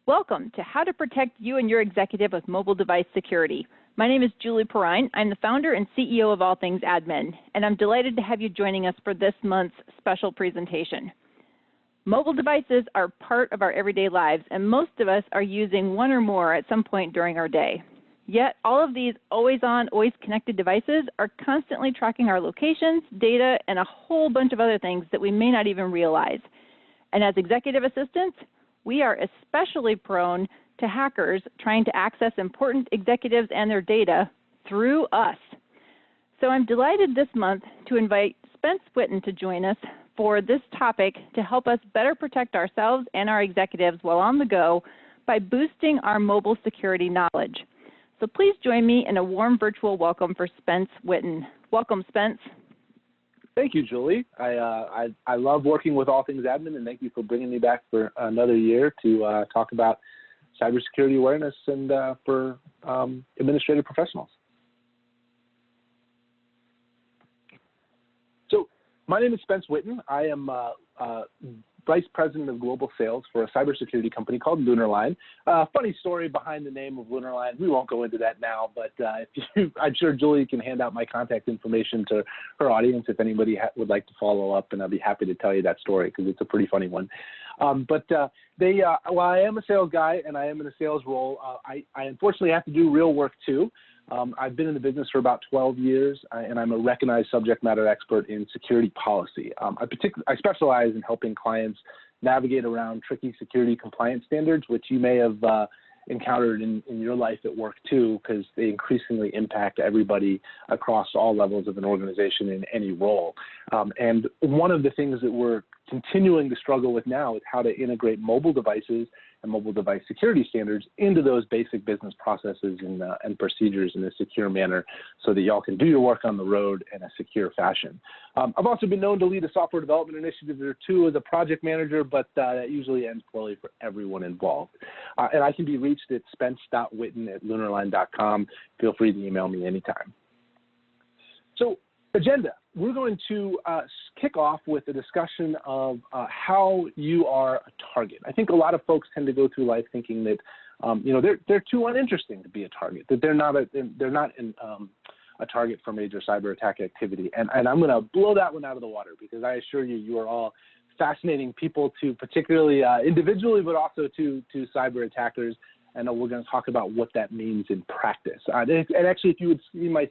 Welcome to How to Protect You and Your Executive with Mobile Device Security. My name is Julie Perrine. I'm the founder and CEO of All Things Admin, and I'm delighted to have you joining us for this month's special presentation. Mobile devices are part of our everyday lives, and most of us are using one or more at some point during our day. Yet, all of these always-on, always-connected devices are constantly tracking our locations, data, and a whole bunch of other things that we may not even realize. And as executive assistants, we are especially prone to hackers trying to access important executives and their data through us. So I'm delighted this month to invite Spence Witten to join us for this topic to help us better protect ourselves and our executives while on the go by boosting our mobile security knowledge. So please join me in a warm virtual welcome for Spence Witten. Welcome, Spence. Thank you, Julie. I love working with All Things Admin, and thank you for bringing me back for another year to talk about cybersecurity awareness and for administrative professionals. So my name is Spence Witten. I am Vice President of Global Sales for a cybersecurity company called Lunarline. Funny story behind the name of Lunarline. We won't go into that now, but I'm sure Julie can hand out my contact information to her audience if anybody would like to follow up, and I'll be happy to tell you that story because it's a pretty funny one. While I am a sales guy and I am in a sales role, I unfortunately have to do real work too. I've been in the business for about 12 years, and I'm a recognized subject matter expert in security policy. I specialize in helping clients navigate around tricky security compliance standards, which you may have encountered in your life at work too, because they increasingly impact everybody across all levels of an organization in any role. And one of the things that we're continuing to struggle with now is how to integrate mobile devices and mobile device security standards into those basic business processes and procedures in a secure manner so that y'all can do your work on the road in a secure fashion. I've also been known to lead a software development initiative or two as a project manager, but that usually ends poorly for everyone involved. And I can be reached at spence.witten@lunarline.com. Feel free to email me anytime. So, agenda. We're going to kick off with a discussion of how you are a target. I think a lot of folks tend to go through life thinking that they're too uninteresting to be a target, that they're not a target for major cyber attack activity. And I'm going to blow that one out of the water because I assure you, you are all fascinating people to particularly individually, but also to cyber attackers. And we're going to talk about what that means in practice. And actually, if you would see my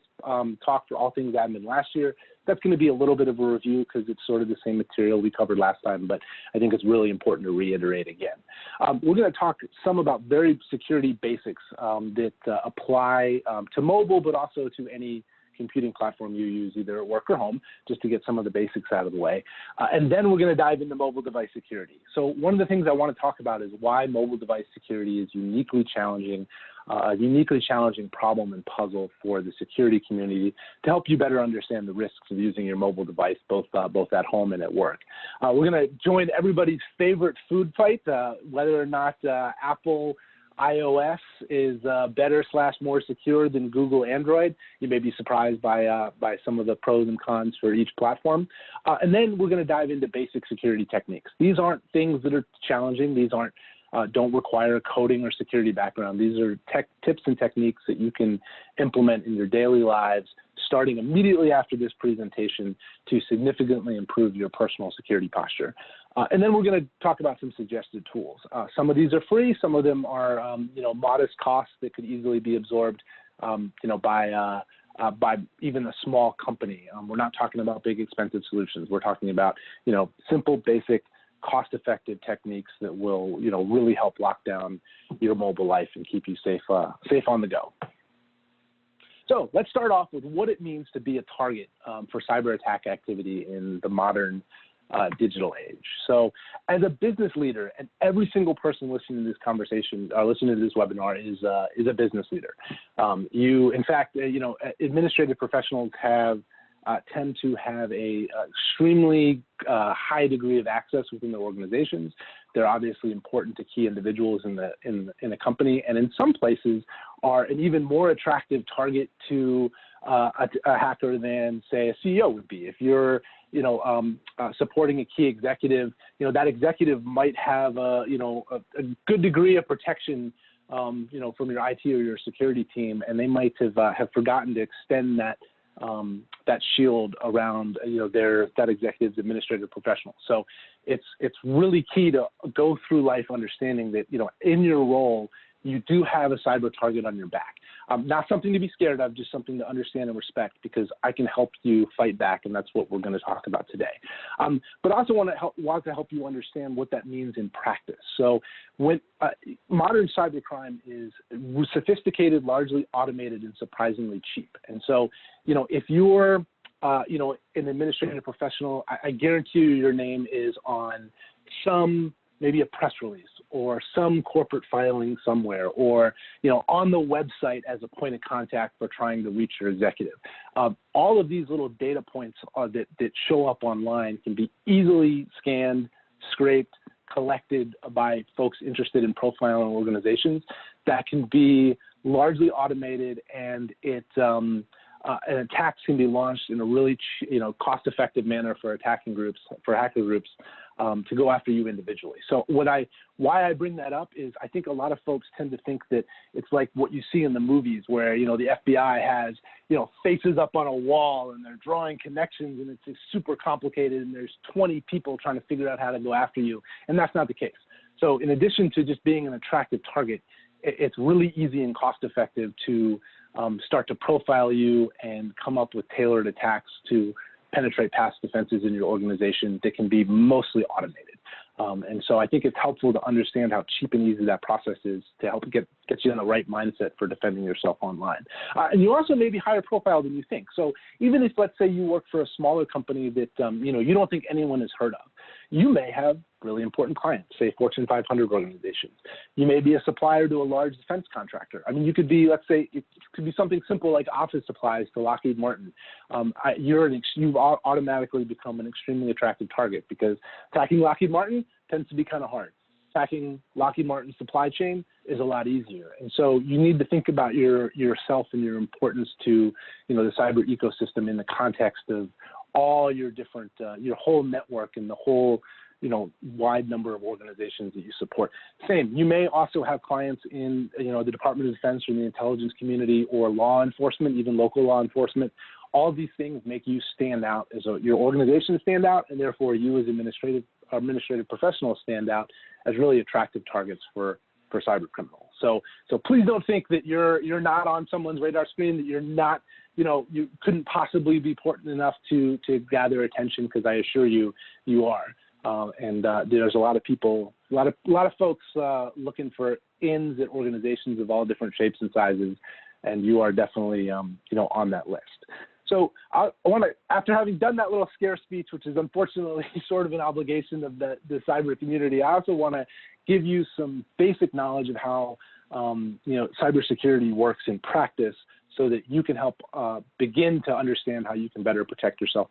talk for All Things Admin last year, that's going to be a little bit of a review because it's sort of the same material we covered last time, but I think it's really important to reiterate again. We're going to talk some about very security basics that apply to mobile, but also to any computing platform you use either at work or home, just to get some of the basics out of the way. And then we're going to dive into mobile device security. So one of the things I want to talk about is why mobile device security is uniquely challenging, a uniquely challenging problem and puzzle for the security community to help you better understand the risks of using your mobile device both at home and at work. We're going to join everybody's favorite food fight, whether or not Apple iOS is better/more secure than Google Android. You may be surprised by some of the pros and cons for each platform. And then we're going to dive into basic security techniques. These aren't things that are challenging. These don't require a coding or security background. These are tips and techniques that you can implement in your daily lives starting immediately after this presentation to significantly improve your personal security posture. And then we're going to talk about some suggested tools. Some of these are free. Some of them are, modest costs that could easily be absorbed, by even a small company. We're not talking about big, expensive solutions. We're talking about, simple, basic, cost-effective techniques that will, really help lock down your mobile life and keep you safe on the go. So let's start off with what it means to be a target for cyber attack activity in the modern digital age. So as a business leader, and every single person listening to this conversation, listening to this webinar is a business leader. In fact, administrative professionals tend to have a extremely high degree of access within their organizations. They're obviously important to key individuals in a company, and in some places are an even more attractive target to a hacker than, say, a CEO would be. If you're supporting a key executive, that executive might have a good degree of protection, from your IT or your security team, and they might have forgotten to extend that shield around that executive's administrative professional. So it's really key to go through life understanding that in your role you do have a cyber target on your back. Not something to be scared of, just something to understand and respect, because I can help you fight back, and that's what we're going to talk about today. But I also want to help you understand what that means in practice. So when modern cybercrime is sophisticated, largely automated, and surprisingly cheap. And so, if you're an administrative professional, I guarantee you your name is on maybe a press release or some corporate filing somewhere, or on the website as a point of contact for trying to reach your executive. All of these little data points that show up online can be easily scanned, scraped, collected by folks interested in profiling organizations. That can be largely automated, and attacks can be launched in a really cost-effective manner for hacker groups to go after you individually. So why I bring that up is I think a lot of folks tend to think that it's like what you see in the movies where the FBI has faces up on a wall and they're drawing connections, and it's super complicated, and there's 20 people trying to figure out how to go after you, and that's not the case. So in addition to just being an attractive target, it's really easy and cost-effective to start to profile you and come up with tailored attacks to penetrate past defenses in your organization that can be mostly automated. And so I think it's helpful to understand how cheap and easy that process is to help get you in the right mindset for defending yourself online. And you also may be higher profile than you think. So even if, let's say, you work for a smaller company that you don't think anyone has heard of, you may have really important clients, say Fortune 500 organizations. You may be a supplier to a large defense contractor. I mean, you could be, let's say, it could be something simple like office supplies to Lockheed Martin. You've automatically become an extremely attractive target, because attacking Lockheed Martin tends to be kind of hard. Attacking Lockheed Martin's supply chain is a lot easier. And so you need to think about yourself and your importance to the cyber ecosystem in the context of all your different, your whole network and the whole wide number of organizations that you support. Same, you may also have clients in the Department of Defense or the intelligence community or law enforcement, even local law enforcement. All of these things make you stand out as your organization stand out, and therefore you as administrative professionals stand out as really attractive targets for cyber criminals. So please don't think that you're not on someone's radar screen, that you're not, you couldn't possibly be important enough to gather attention, because I assure you, you are. And there's a lot of people, a lot of folks looking for ins at organizations of all different shapes and sizes, and you are definitely on that list. So I want to, after having done that little scare speech, which is unfortunately sort of an obligation of the cyber community, I also want to give you some basic knowledge of how cybersecurity works in practice, so that you can help begin to understand how you can better protect yourself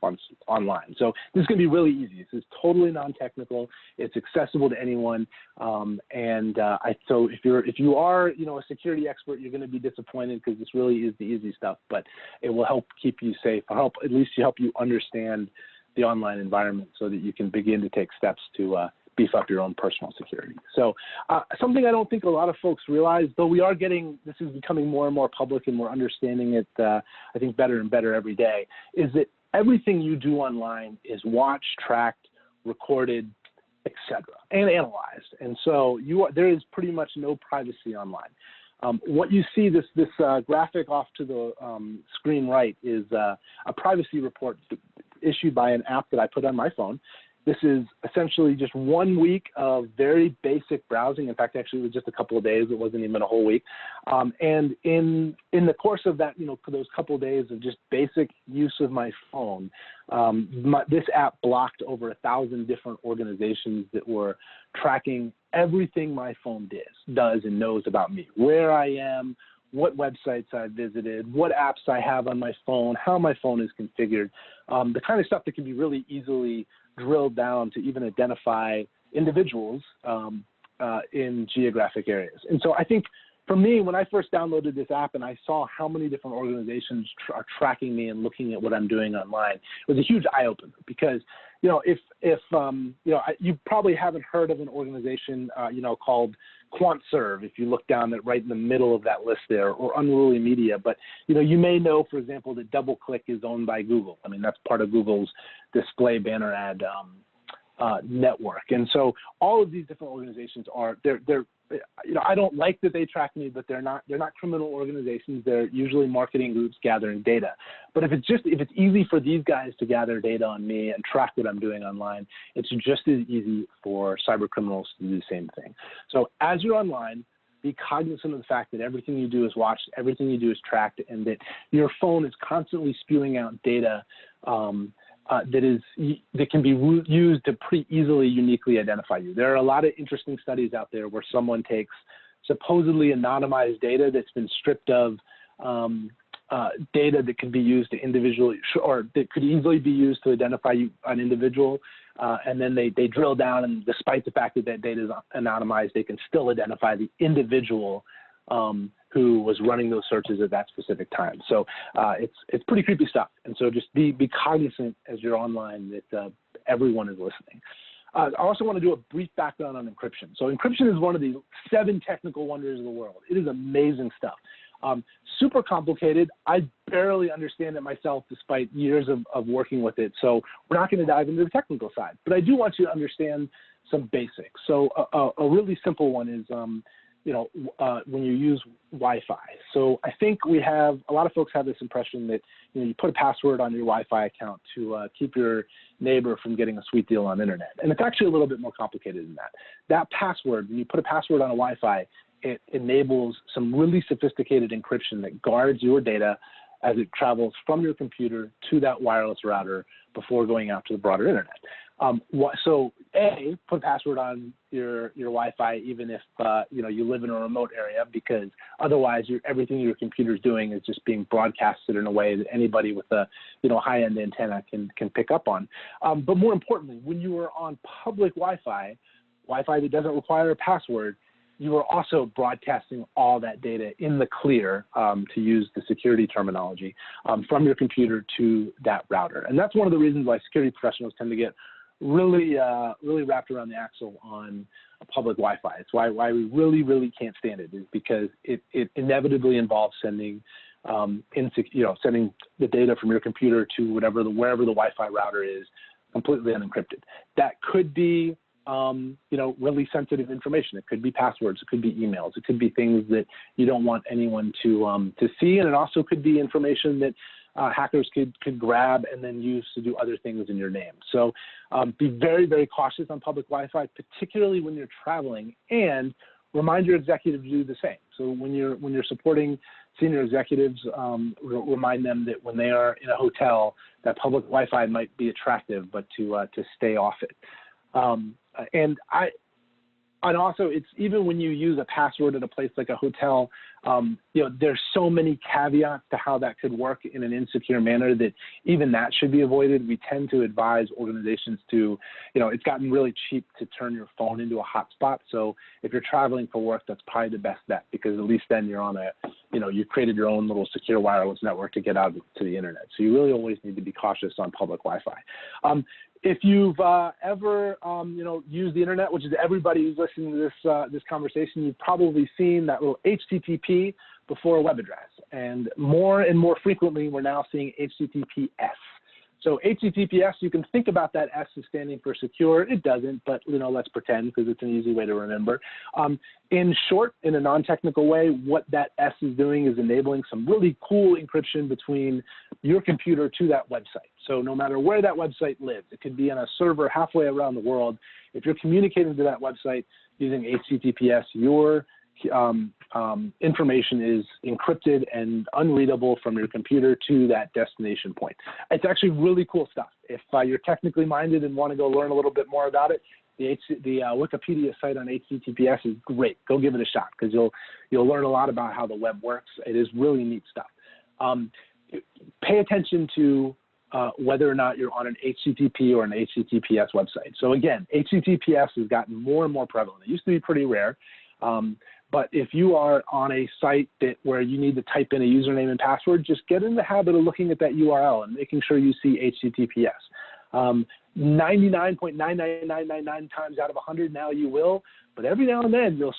online. So this is going to be really easy. This is totally non-technical. It's accessible to anyone. So if you are a security expert, you're going to be disappointed, because this really is the easy stuff. But it will help keep you safe. Help you understand the online environment, so that you can begin to take steps to beef up your own personal security. So something I don't think a lot of folks realize, though we are this is becoming more and more public, and we're understanding it, I think, better and better every day, is that everything you do online is watched, tracked, recorded, etc., and analyzed. And so there is pretty much no privacy online. What you see, this graphic off to the screen right, is a privacy report issued by an app that I put on my phone. This is essentially just 1 week of very basic browsing. In fact, actually, it was just a couple of days. It wasn't even a whole week. And in the course of that, for those couple of days of just basic use of my phone, this app blocked over 1,000 different organizations that were tracking everything my phone does and knows about me, where I am, what websites I visited, what apps I have on my phone, how my phone is configured, the kind of stuff that can be really easily drilled down to even identify individuals in geographic areas. And so I think for me, when I first downloaded this app and I saw how many different organizations are tracking me and looking at what I'm doing online, it was a huge eye opener because, if you probably haven't heard of an organization, called QuantServe, if you look down at right in the middle of that list there, or Unruly Media. But, you may know, for example, that DoubleClick is owned by Google. I mean, that's part of Google's display banner ad network. And so all of these different organizations they're I don't like that they track me, but they're not criminal organizations. They're usually marketing groups gathering data. But if it's easy for these guys to gather data on me and track what I'm doing online, it's just as easy for cyber criminals to do the same thing. So as you're online, be cognizant of the fact that everything you do is watched, everything you do is tracked, and that your phone is constantly spewing out data that can be used to pretty easily, uniquely identify you. There are a lot of interesting studies out there where someone takes supposedly anonymized data that's been stripped of data that can be used to individually, or that could easily be used to identify an individual, and then they drill down, and despite the fact that that data is anonymized, they can still identify the individual who was running those searches at that specific time. So it's pretty creepy stuff. And so just be cognizant as you're online that everyone is listening. I also want to do a brief background on encryption. So encryption is one of the 7 technical wonders of the world. It is amazing stuff. Super complicated. I barely understand it myself despite years of working with it. So we're not going to dive into the technical side. But I do want you to understand some basics. So a really simple one is when you use Wi-Fi. So I think a lot of folks have this impression that, you put a password on your Wi-Fi account to keep your neighbor from getting a sweet deal on internet. And it's actually a little bit more complicated than that. That password, when you put a password on a Wi-Fi, it enables some really sophisticated encryption that guards your data as it travels from your computer to that wireless router before going out to the broader internet. So put a password on your Wi-Fi, even if you live in a remote area, because otherwise everything your computer is doing is just being broadcasted in a way that anybody with a high-end antenna can pick up on. But more importantly, when you are on public Wi-Fi that doesn't require a password, you are also broadcasting all that data in the clear, to use the security terminology, from your computer to that router. And that's one of the reasons why security professionals tend to get really wrapped around the axle on public Wi-Fi. It's why we really can't stand it, is because it inevitably involves sending sending the data from your computer to wherever the Wi-Fi router is, completely unencrypted. That could be really sensitive information. It could be passwords. It could be emails. It could be things that you don't want anyone to see, and it also could be information that hackers could grab and then use to do other things in your name. So be very, very cautious on public Wi-Fi, particularly when you're traveling, and remind your executive to do the same. So when you're supporting senior executives, remind them that when they are in a hotel, that public Wi-Fi might be attractive, but to stay off it. And also, it's even when you use a password at a place like a hotel, there's so many caveats to how that could work in an insecure manner that even that should be avoided. We tend to advise organizations to, it's gotten really cheap to turn your phone into a hotspot. So if you're traveling for work, that's probably the best bet, because at least then you're on you created your own little secure wireless network to get out to the internet. So you really always need to be cautious on public Wi-Fi. If you've ever, used the internet, which is everybody who's listening to this conversation, you've probably seen that little HTTP before a web address. And more frequently, we're now seeing HTTPS. So HTTPS, you can think about that S as standing for secure. It doesn't, but let's pretend, because it's an easy way to remember. In short, in a non-technical way, what that S is doing is enabling some really cool encryption between your computer to that website. So no matter where that website lives, it could be on a server halfway around the world. If you're communicating to that website using HTTPS, your information is encrypted and unreadable from your computer to that destination point. It's actually really cool stuff. If you're technically minded and want to go learn a little bit more about it, the Wikipedia site on HTTPS is great. Go give it a shot, because you'll learn a lot about how the web works. It is really neat stuff. Pay attention to whether or not you're on an HTTP or an HTTPS website. So again, HTTPS has gotten more and more prevalent. It used to be pretty rare. But if you are on a site where you need to type in a username and password, just get in the habit of looking at that URL and making sure you see HTTPS. 99.99999 times out of 100 now you will, but every now and then you'll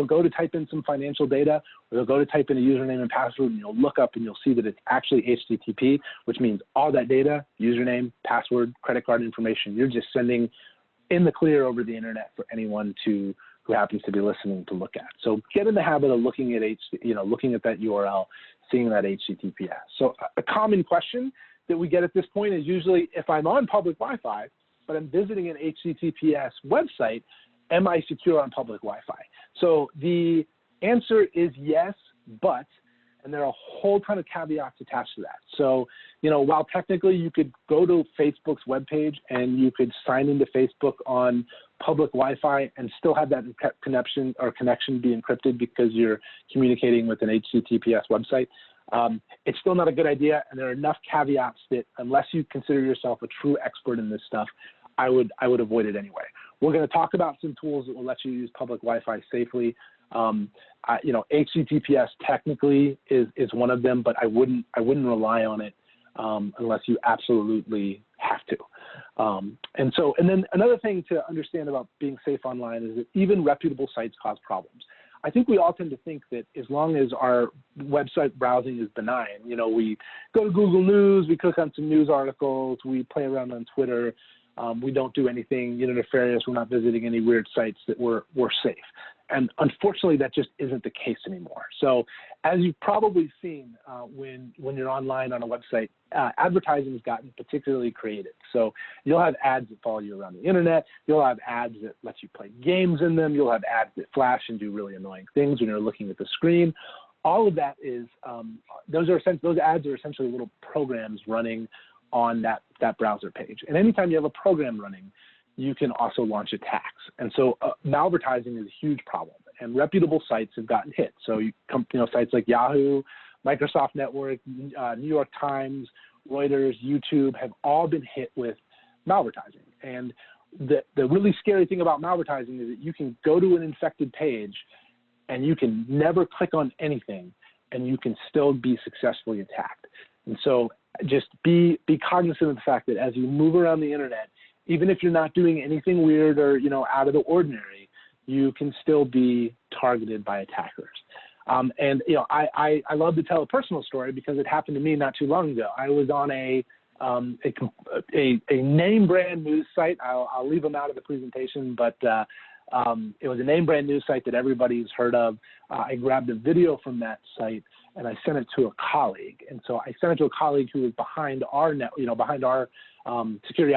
go to type in some financial data, or you'll go to type in a username and password, and you'll look up and you'll see that it's actually HTTP, which means all that data, username, password, credit card information, you're just sending in the clear over the internet for anyone who happens to be listening to look at. So get in the habit of looking at looking at that URL, seeing that HTTPS. So a common question that we get at this point is usually, if I'm on public Wi-Fi, but I'm visiting an HTTPS website, am I secure on public Wi-Fi? So the answer is yes, but, and there are a whole ton of caveats attached to that. So, while technically you could go to Facebook's webpage and you could sign into Facebook on public Wi-Fi and still have that connection be encrypted because you're communicating with an HTTPS website, it's still not a good idea, and there are enough caveats that unless you consider yourself a true expert in this stuff, I would avoid it anyway. We're going to talk about some tools that will let you use public Wi-Fi safely. HTTPS technically is one of them, but I wouldn't rely on it unless you absolutely have to. And then another thing to understand about being safe online is that even reputable sites cause problems. I think we all tend to think that as long as our website browsing is benign, we go to Google News, we click on some news articles, we play around on Twitter, we don't do anything nefarious, we're not visiting any weird sites, that we're safe. And unfortunately, that just isn't the case anymore. So as you've probably seen when you're online on a website, advertising has gotten particularly creative. So you'll have ads that follow you around the internet. You'll have ads that let you play games in them. You'll have ads that flash and do really annoying things when you're looking at the screen. All of that is, those ads are essentially little programs running on that browser page. And anytime you have a program running, you can also launch attacks. And so malvertising is a huge problem, and reputable sites have gotten hit. So sites like Yahoo, Microsoft Network, New York Times, Reuters, YouTube have all been hit with malvertising. And the really scary thing about malvertising is that you can go to an infected page and you can never click on anything and you can still be successfully attacked. And so just be cognizant of the fact that as you move around the internet, even if you're not doing anything weird or out of the ordinary, you can still be targeted by attackers. I love to tell a personal story because it happened to me not too long ago. I was on a name brand news site. I'll leave them out of the presentation, but it was a name brand news site that everybody's heard of. I grabbed a video from that site and I sent it to a colleague. And so I sent it to a colleague who was behind our our security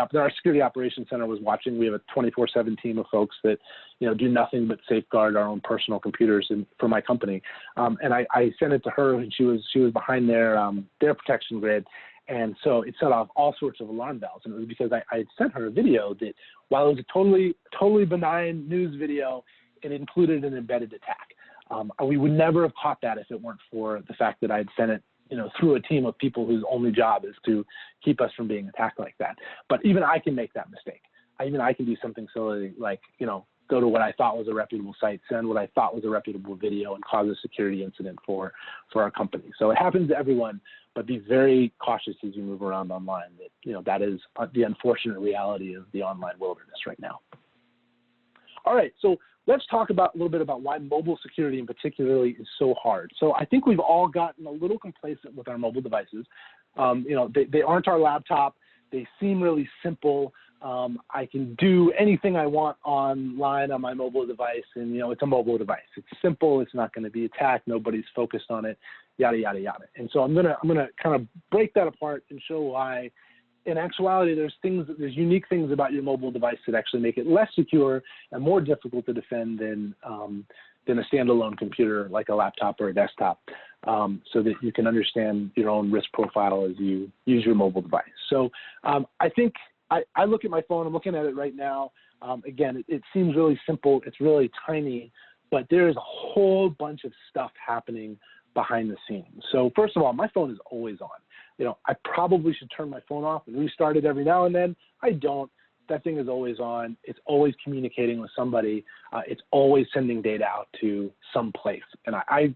operations center was watching. We have a 24/7 team of folks that, do nothing but safeguard our own personal computers for my company. And I sent it to her, and she was behind their protection grid. And so it set off all sorts of alarm bells. And it was because I had sent her a video that, while it was a totally benign news video, it included an embedded attack. We would never have caught that if it weren't for the fact that I had sent it through a team of people whose only job is to keep us from being attacked like that. But even I can make that mistake. Even I can do something silly like, go to what I thought was a reputable site, send what I thought was a reputable video, and cause a security incident for our company. So it happens to everyone, but be very cautious as you move around online. That is the unfortunate reality of the online wilderness right now. All right, so let's talk a little bit about why mobile security in particularly is so hard. So I think we've all gotten a little complacent with our mobile devices. They aren't our laptop. They seem really simple. I can do anything I want online on my mobile device, and it's a mobile device. It's simple. It's not going to be attacked. Nobody's focused on it. Yada yada yada. And so I'm gonna kind of break that apart and show why, in actuality, there's unique things about your mobile device that actually make it less secure and more difficult to defend than a standalone computer like a laptop or a desktop, so that you can understand your own risk profile as you use your mobile device. So I think I look at my phone. I'm looking at it right now. Again, it seems really simple. It's really tiny, but there's a whole bunch of stuff happening behind the scenes. So first of all, my phone is always on. I probably should turn my phone off and restart it every now and then. I don't. that thing is always on. It's always communicating with somebody. It's always sending data out to some place. And I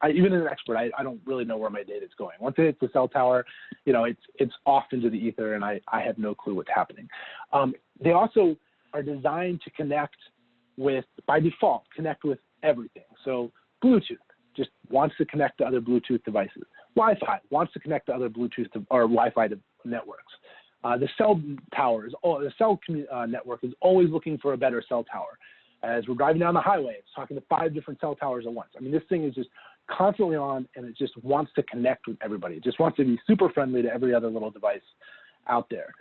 even as an expert, I don't really know where my data is going. Once it hits the cell tower, it's off into the ether, and I have no clue what's happening. They also are designed to connect with, by default, connect with everything. So Bluetooth just wants to connect to other Bluetooth devices. Wi-Fi wants to connect to other Bluetooth or Wi-Fi networks. The cell network is always looking for a better cell tower. As we're driving down the highway, it's talking to 5 different cell towers at once. I mean, this thing is just constantly on, and it just wants to connect with everybody. It just wants to be super friendly to every other little device out there.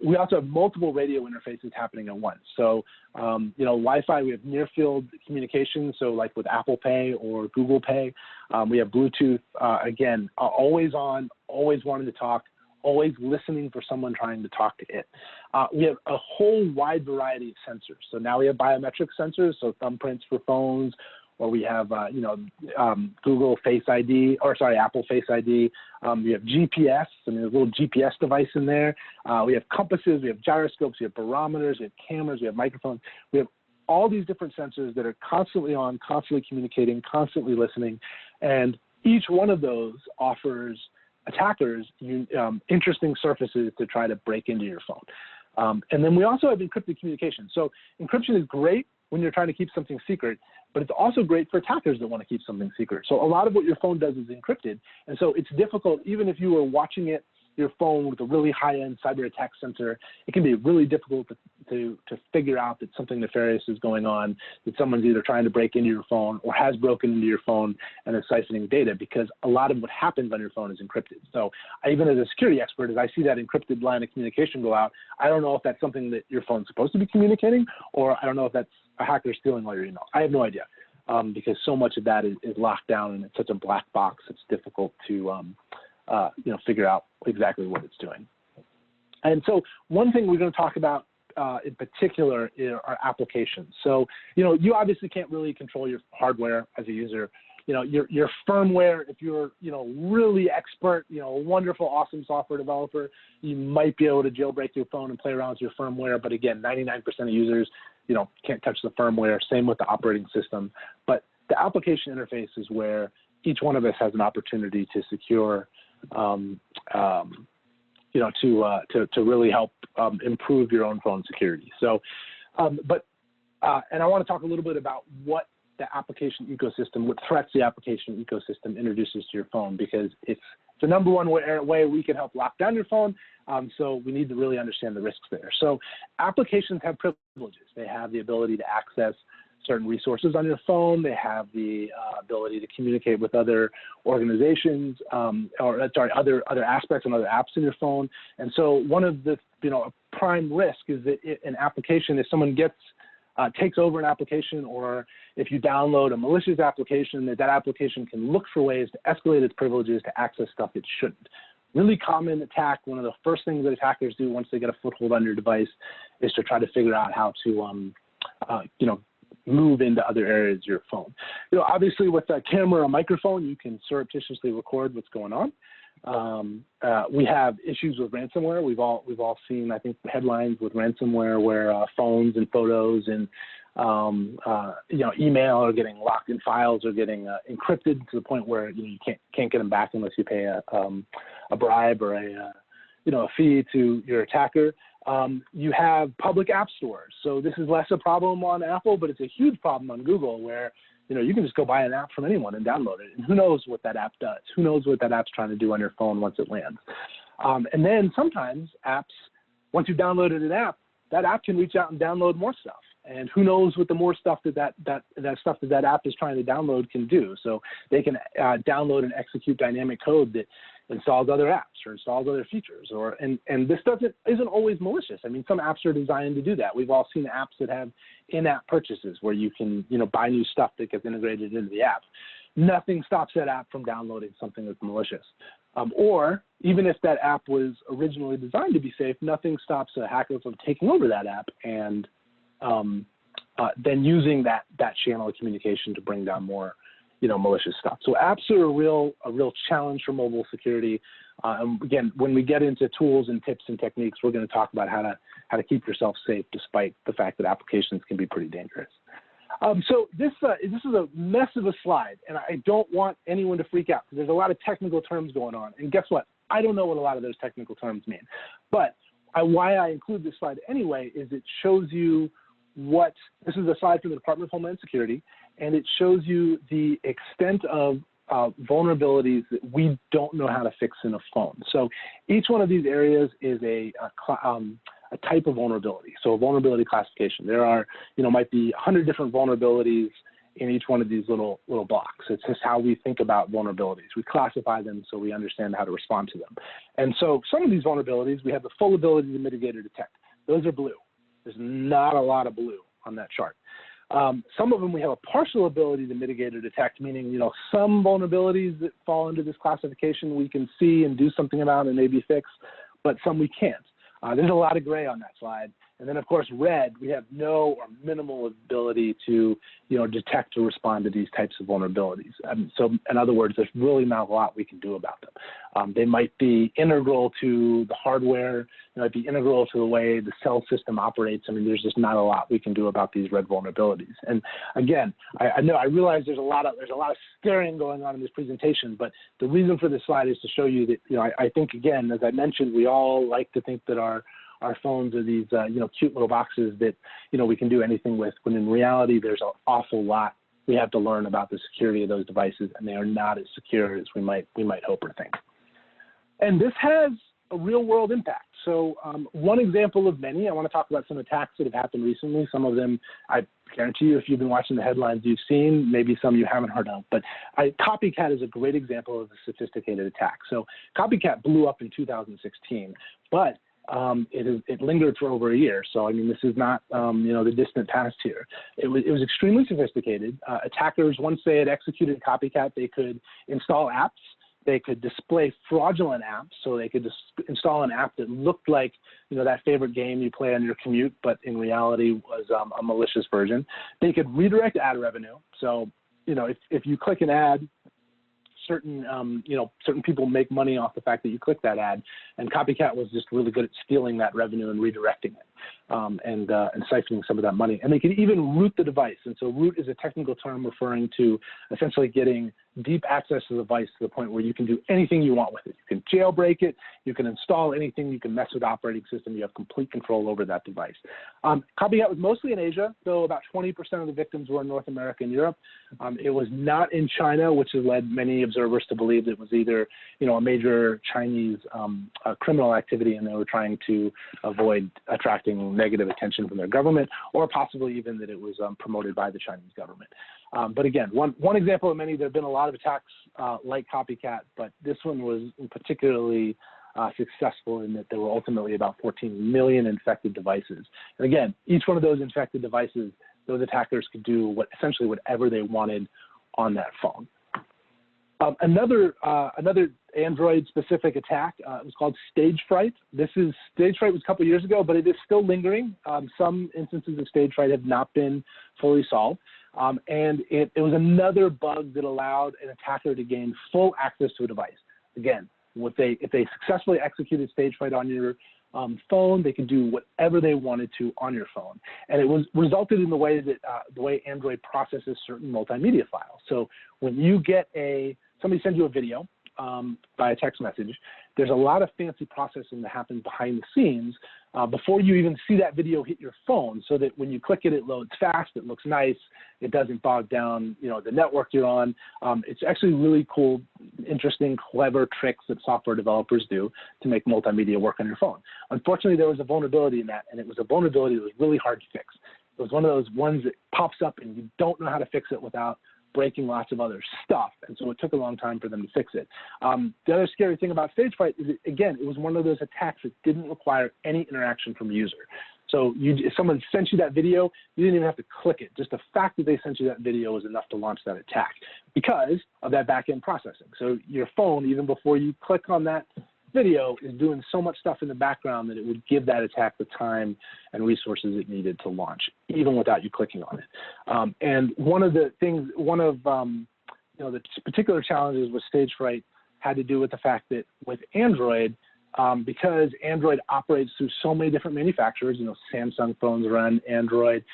We also have multiple radio interfaces happening at once. So, Wi-Fi, we have near field communication. So like with Apple Pay or Google Pay, we have Bluetooth, again, always on, always wanting to talk, always listening for someone trying to talk to it. We have a whole wide variety of sensors. So now we have biometric sensors, so thumbprints for phones, or we have, Google Face ID, Apple Face ID. We have GPS, there's a little GPS device in there. We have compasses, we have gyroscopes, we have barometers, we have cameras, we have microphones. We have all these different sensors that are constantly on, constantly communicating, constantly listening. And each one of those offers attackers interesting surfaces to try to break into your phone. And then we also have encrypted communication. So encryption is great when you're trying to keep something secret, but it's also great for attackers that want to keep something secret. So a lot of what your phone does is encrypted. And so it's difficult, even if you were watching your phone with a really high-end cyber attack sensor, it can be really difficult to figure out that something nefarious is going on, that someone's either trying to break into your phone or has broken into your phone and is siphoning data, because a lot of what happens on your phone is encrypted. So even as a security expert, as I see that encrypted line of communication go out, I don't know if that's something that your phone's supposed to be communicating, or I don't know if that's a hacker stealing all your email. I have no idea, because so much of that is locked down, and it's such a black box, it's difficult to figure out exactly what it's doing. And so one thing we're going to talk about in particular are applications. So, you obviously can't really control your hardware as a user. Your firmware, if you're, really expert, a wonderful, awesome software developer, you might be able to jailbreak your phone and play around with your firmware. But again, 99% of users, can't touch the firmware. Same with the operating system. But the application interface is where each one of us has an opportunity to secure, to really help improve your own phone security. So, and I want to talk a little bit about what the application ecosystem, what threats the application ecosystem introduces to your phone, because it's the number one way we can help lock down your phone. So we need to really understand the risks there. So applications have privileges. They have the ability to access certain resources on your phone. They have the ability to communicate with other organizations, other aspects and other apps in your phone. And so one of the, a prime risk is that an application, if someone takes over an application, or if you download a malicious application, that application can look for ways to escalate its privileges to access stuff it shouldn't. Really common attack, one of the first things that attackers do once they get a foothold on your device is to try to figure out how to, move into other areas of your phone. Obviously with a camera or microphone, you can surreptitiously record what's going on. We have issues with ransomware. We've all seen, I think, headlines with ransomware where phones and photos and email are getting locked in, files are getting encrypted to the point where you can't get them back unless you pay a bribe or a fee to your attacker. You have public app stores. So this is less a problem on Apple, but it's a huge problem on Google, where you can just go buy an app from anyone and download it. And who knows what that app does? Who knows what that app's trying to do on your phone once it lands? And then sometimes apps, once you've downloaded an app, that app can reach out and download more stuff. And who knows what the more stuff that app is trying to download can do. So they can download and execute dynamic code that installs other apps or installs other features, and this isn't always malicious. I mean, some apps are designed to do that. We've all seen apps that have in-app purchases where you can buy new stuff that gets integrated into the app. Nothing stops that app from downloading something that's malicious. Or even if that app was originally designed to be safe, nothing stops a hacker from taking over that app and then using that channel of communication to bring down more malicious stuff. So apps are a real challenge for mobile security. And again, when we get into tools and tips and techniques, we're going to talk about how to keep yourself safe despite the fact that applications can be pretty dangerous. So this is a mess of a slide, and I don't want anyone to freak out because there's a lot of technical terms going on. And guess what? I don't know what a lot of those technical terms mean. But why I include this slide anyway is it shows you this is a slide from the Department of Homeland Security, and it shows you the extent of vulnerabilities that we don't know how to fix in a phone. So each one of these areas is a type of vulnerability, so a vulnerability classification. There are, might be 100 different vulnerabilities in each one of these little blocks. It's just how we think about vulnerabilities. We classify them so we understand how to respond to them. And so some of these vulnerabilities, we have the full ability to mitigate or detect. Those are blue. There's not a lot of blue on that chart. Some of them we have a partial ability to mitigate or detect, meaning, some vulnerabilities that fall into this classification we can see and do something about and maybe fix, but some we can't. There's a lot of gray on that slide. And then, of course, red, we have no or minimal ability to, detect or respond to these types of vulnerabilities. So, in other words, there's really not a lot we can do about them. They might be integral to the hardware. They might be integral to the way the cell system operates. I mean, there's just not a lot we can do about these red vulnerabilities. And again, I realize there's a lot of staring going on in this presentation, but the reason for this slide is to show you that, I think, again, as I mentioned, we all like to think that our phones are these, cute little boxes that, we can do anything with, when in reality, there's an awful lot we have to learn about the security of those devices, and they are not as secure as we might hope or think. And this has a real-world impact. So one example of many, I want to talk about some attacks that have happened recently. Some of them, I guarantee you, if you've been watching the headlines, you've seen, maybe some you haven't heard of. But Copycat is a great example of a sophisticated attack. So Copycat blew up in 2016, but it lingered for over a year. So, I mean, this is not, the distant past here. It was extremely sophisticated. Attackers, once they had executed Copycat, they could install apps. They could display fraudulent apps. So they could install an app that looked like, that favorite game you play on your commute, but in reality was a malicious version. They could redirect ad revenue. So, if you click an ad, certain people make money off the fact that you click that ad, and Copycat was just really good at stealing that revenue and redirecting it, and siphoning some of that money. And they can even root the device. And so root is a technical term referring to essentially getting deep access to the device to the point where you can do anything you want with it. You can jailbreak it, you can install anything, you can mess with the operating system, you have complete control over that device. Copycat was mostly in Asia, though about 20% of the victims were in North America and Europe. It was not in China, which has led many observers to believe it was either, a major Chinese criminal activity, and they were trying to avoid attracting negative attention from their government, or possibly even that it was promoted by the Chinese government. But again, one example of many. There have been a lot of attacks like Copycat, but this one was particularly successful in that there were ultimately about 14 million infected devices. And again, each one of those infected devices, those attackers could do essentially whatever they wanted on that phone. Another Android-specific attack was called stage fright. Stage fright was a couple years ago, but it is still lingering. Some instances of stage fright have not been fully solved. And it was another bug that allowed an attacker to gain full access to a device. Again, if they successfully executed stage fright on your phone, they could do whatever they wanted to on your phone. And it resulted in the way that the way Android processes certain multimedia files. So when you get somebody sends you a video by a text message, there's a lot of fancy processing that happens behind the scenes before you even see that video hit your phone, so that when you click it, it loads fast, it looks nice, it doesn't bog down, the network you're on. It's actually really cool, interesting, clever tricks that software developers do to make multimedia work on your phone. Unfortunately, there was a vulnerability in that, and it was a vulnerability that was really hard to fix. It was one of those ones that pops up and you don't know how to fix it without breaking lots of other stuff, and so it took a long time for them to fix it. The other scary thing about stage fright is, again, it was one of those attacks that didn't require any interaction from the user. So if someone sent you that video, you didn't even have to click it. Just the fact that they sent you that video was enough to launch that attack because of that back-end processing. So your phone, even before you click on that video, is doing so much stuff in the background that it would give that attack the time and resources it needed to launch, even without you clicking on it. And one of the particular challenges with stage fright had to do with the fact that with Android, because Android operates through so many different manufacturers, Samsung phones run Android,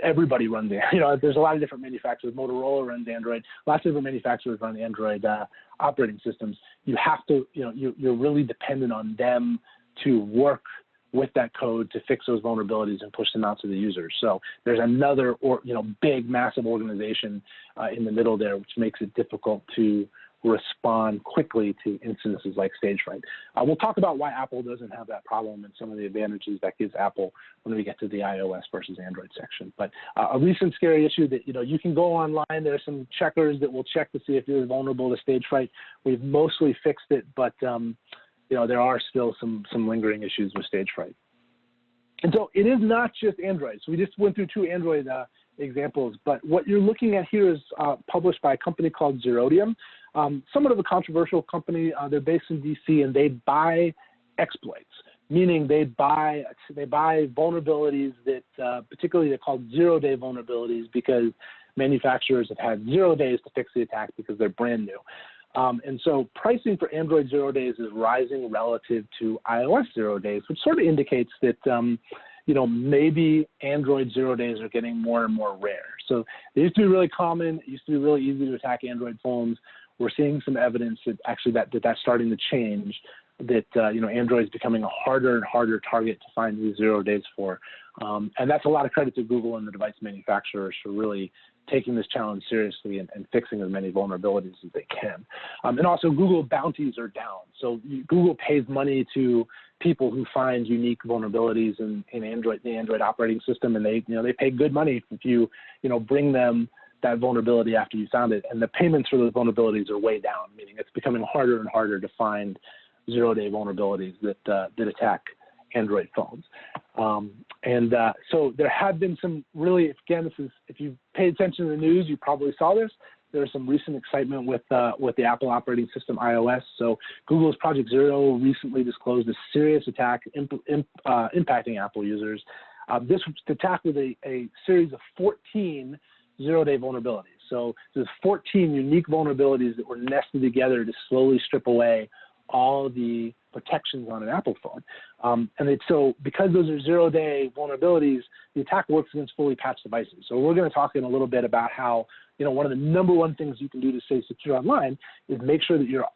everybody runs Android. There's a lot of different manufacturers. Motorola runs Android. Lots of different manufacturers run Android operating systems. You have to, you're really dependent on them to work with that code to fix those vulnerabilities and push them out to the users. So there's another, big, massive organization in the middle there, which makes it difficult to respond quickly to instances like stage fright. We'll talk about why Apple doesn't have that problem and some of the advantages that gives Apple when we get to the iOS versus Android section. But a recent scary issue that, you can go online. There's some checkers that will check to see if you're vulnerable to stage fright. We've mostly fixed it, but there are still some lingering issues with stage fright. And so it is not just Android. So we just went through 2 Android examples, but what you're looking at here is published by a company called Zerodium, somewhat of a controversial company. They're based in DC, and they buy exploits, meaning they buy vulnerabilities that particularly they're called zero-day vulnerabilities because manufacturers have had 0 days to fix the attack because they're brand new. And so pricing for Android 0 days is rising relative to iOS 0 days, which sort of indicates that, maybe Android 0 days are getting more and more rare. So they used to be really common. It used to be really easy to attack Android phones. We're seeing some evidence that actually that's starting to change, that, Android is becoming a harder and harder target to find these 0 days for. And that's a lot of credit to Google and the device manufacturers for really taking this challenge seriously and fixing as many vulnerabilities as they can. And also Google bounties are down. So Google pays money to people who find unique vulnerabilities in Android, the Android operating system, and they pay good money if you bring them that vulnerability after you found it. And the payments for those vulnerabilities are way down, meaning it's becoming harder and harder to find 0 day vulnerabilities that attack Android phones. So there have been some really, again, if you pay attention to the news, you probably saw this. There's some recent excitement with the Apple operating system, iOS. So Google's Project Zero recently disclosed a serious attack impacting Apple users. This attack was a series of 14 zero-day vulnerabilities. So there's 14 unique vulnerabilities that were nested together to slowly strip away all the protections on an Apple phone. So because those are 0 day vulnerabilities, the attack works against fully patched devices. So we're going to talk in a little bit about how, one of the number one things you can do to stay secure online is make sure that your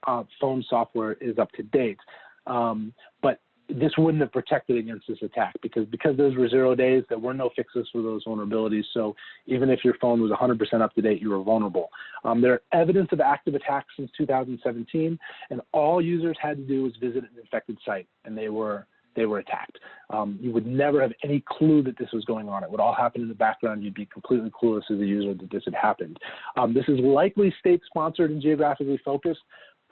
phone software is up to date. But this wouldn't have protected against this attack because those were 0 days, there were no fixes for those vulnerabilities. So even if your phone was 100% up to date, you were vulnerable. There are evidence of active attacks since 2017, and all users had to do was visit an infected site, and they were attacked. You would never have any clue that this was going on. It would all happen in the background. You'd be completely clueless as a user that this had happened. This is likely state-sponsored and geographically focused,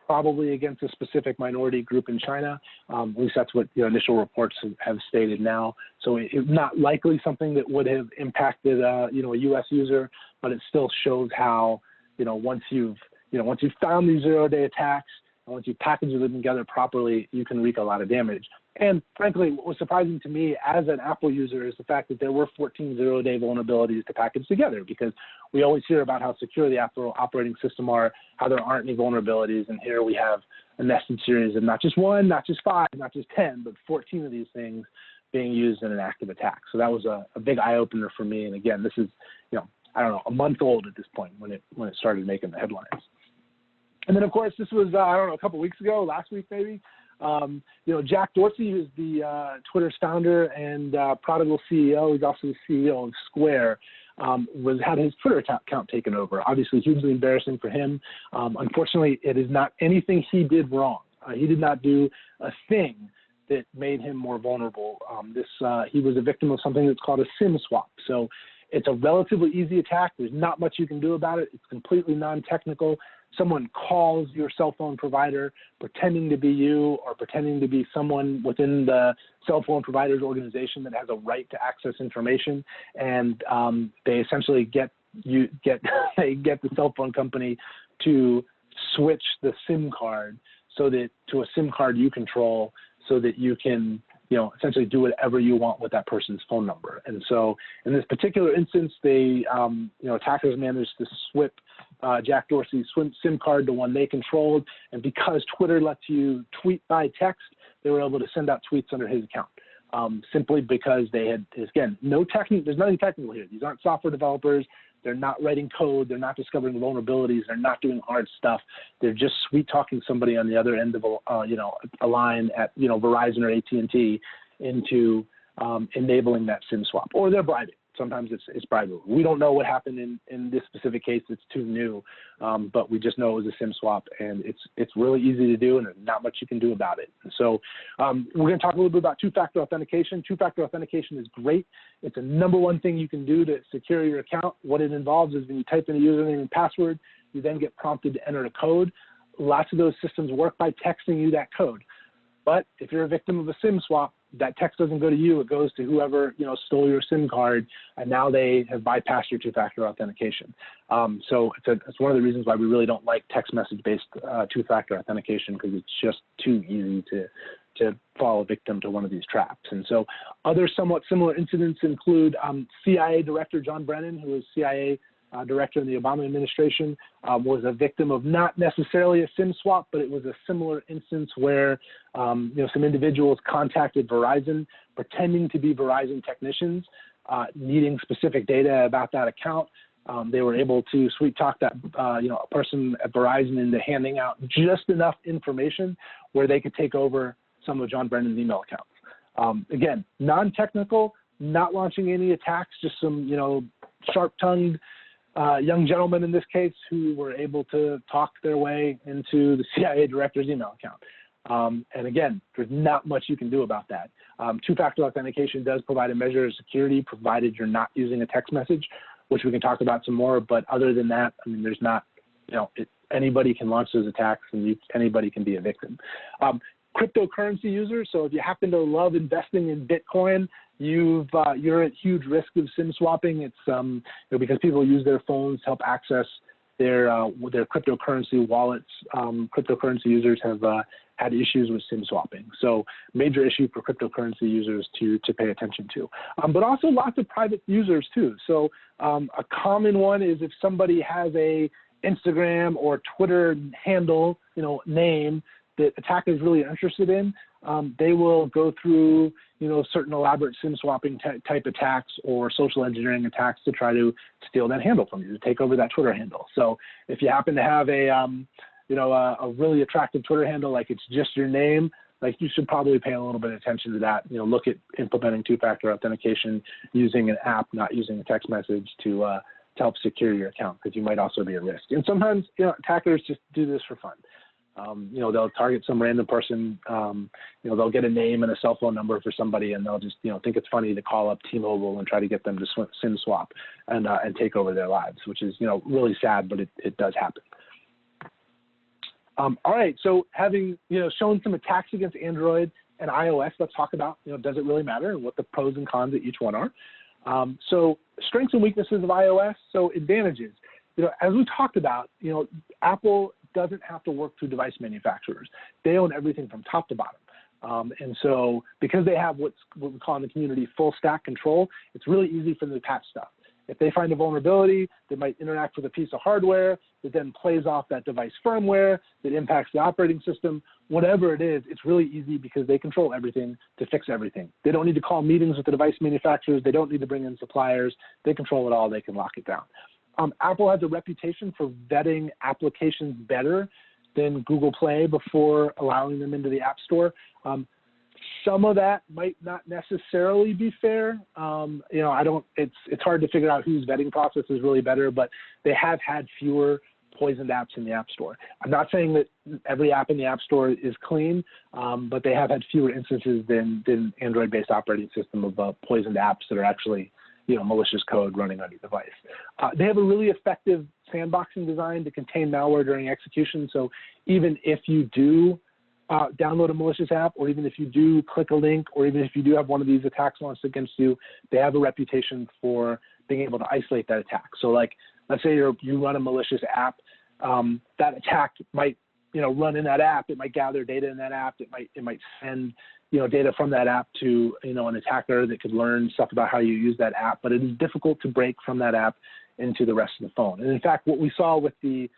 probably against a specific minority group in China. At least that's what the initial reports have stated now. So it's not likely something that would have impacted a U.S. user, but it still shows how once you've found these 0 day attacks, and once you package them together properly, you can wreak a lot of damage. And frankly, what was surprising to me as an Apple user is the fact that there were 14 0 day vulnerabilities to package together, because we always hear about how secure the Apple operating system are, how there aren't any vulnerabilities. And here we have a nested series of not just 1, not just 5, not just 10, but 14 of these things being used in an active attack. So that was a big eye opener for me. And again, this is, a month old at this point when it started making the headlines. And then, of course, this was, a couple weeks ago, last week maybe. Jack Dorsey, who's the Twitter's founder and prodigal CEO, he's also the CEO of Square, had his Twitter account taken over. Obviously, hugely embarrassing for him. Unfortunately, it is not anything he did wrong. He did not do a thing that made him more vulnerable. He was a victim of something that's called a SIM swap. So it's a relatively easy attack. There's not much you can do about it. It's completely non-technical. Someone calls your cell phone provider pretending to be you or pretending to be someone within the cell phone provider's organization that has a right to access information, and they essentially get the cell phone company to switch the SIM card to a SIM card you control, so that you can essentially do whatever you want with that person's phone number. And so in this particular instance, attackers managed to Jack Dorsey's SIM card to one they controlled, and because Twitter lets you tweet by text, they were able to send out tweets under his account. Simply because they had, again, there's nothing technical here. These aren't software developers. They're not writing code. They're not discovering vulnerabilities. They're not doing hard stuff. They're just sweet talking somebody on the other end of a line at Verizon or AT&T into enabling that SIM swap, or they're bribing. Sometimes it's bribery. We don't know what happened in this specific case. It's too new, but we just know it was a SIM swap, and it's really easy to do, and there's not much you can do about it. And so we're going to talk a little bit about two-factor authentication. Two-factor authentication is great. It's a number one thing you can do to secure your account. What it involves is when you type in a username and password, you then get prompted to enter a code. Lots of those systems work by texting you that code. But if you're a victim of a SIM swap, that text doesn't go to you. It goes to whoever stole your SIM card, and now they have bypassed your two-factor authentication. So it's one of the reasons why we really don't like text message-based two-factor authentication, because it's just too easy to fall a victim to one of these traps. And so other somewhat similar incidents include CIA Director John Brennan, who was CIA director in the Obama administration, was a victim of not necessarily a SIM swap, but it was a similar instance where some individuals contacted Verizon, pretending to be Verizon technicians, needing specific data about that account. They were able to sweet talk that a person at Verizon into handing out just enough information where they could take over some of John Brennan's email accounts. Again, non-technical, not launching any attacks, just some sharp-tongued young gentlemen in this case who were able to talk their way into the CIA director's email account. And again, there's not much you can do about that. Two-factor authentication does provide a measure of security, provided you're not using a text message, which we can talk about some more. But other than that, I mean, there's not, anybody can launch those attacks, and anybody can be a victim. Cryptocurrency users, so if you happen to love investing in Bitcoin, you're at huge risk of SIM swapping. It's because people use their phones to help access their cryptocurrency wallets. Cryptocurrency users have had issues with SIM swapping. So major issue for cryptocurrency users to pay attention to. But also lots of private users too. So a common one is if somebody has a Instagram or Twitter handle, name that attackers really are interested in, they will go through, certain elaborate SIM swapping type attacks or social engineering attacks to try to steal that handle from you, to take over that Twitter handle. So if you happen to have a really attractive Twitter handle, like it's just your name, like you should probably pay a little bit of attention to that. Look at implementing two-factor authentication using an app, not using a text message to help secure your account, because you might also be at risk. And sometimes, attackers just do this for fun. They'll target some random person, they'll get a name and a cell phone number for somebody, and they'll just, think it's funny to call up T-Mobile and try to get them to SIM swap and take over their lives, which is, really sad, but it does happen. All right, so having, shown some attacks against Android and iOS, let's talk about, does it really matter and what the pros and cons of each one are. So strengths and weaknesses of iOS, so advantages. As we talked about, Apple doesn't have to work through device manufacturers. They own everything from top to bottom. And so because they have what we call in the community full stack control, it's really easy for them to patch stuff. If they find a vulnerability, they might interact with a piece of hardware that then plays off that device firmware that impacts the operating system. Whatever it is, it's really easy because they control everything to fix everything. They don't need to call meetings with the device manufacturers. They don't need to bring in suppliers. They control it all. They can lock it down. Apple has a reputation for vetting applications better than Google Play before allowing them into the App Store. Some of that might not necessarily be fair. It's hard to figure out whose vetting process is really better, but they have had fewer poisoned apps in the App Store. I'm not saying that every app in the App Store is clean, but they have had fewer instances than Android-based operating system of poisoned apps that are actually malicious code running on your device. They have a really effective sandboxing design to contain malware during execution. So even if you do download a malicious app, or even if you do click a link, or even if you do have one of these attacks launched against you, they have a reputation for being able to isolate that attack. So like, let's say you run a malicious app, that attack might run in that app. It might gather data in that app. It might send data from that app to an attacker that could learn stuff about how you use that app. But it is difficult to break from that app into the rest of the phone. And in fact, what we saw with the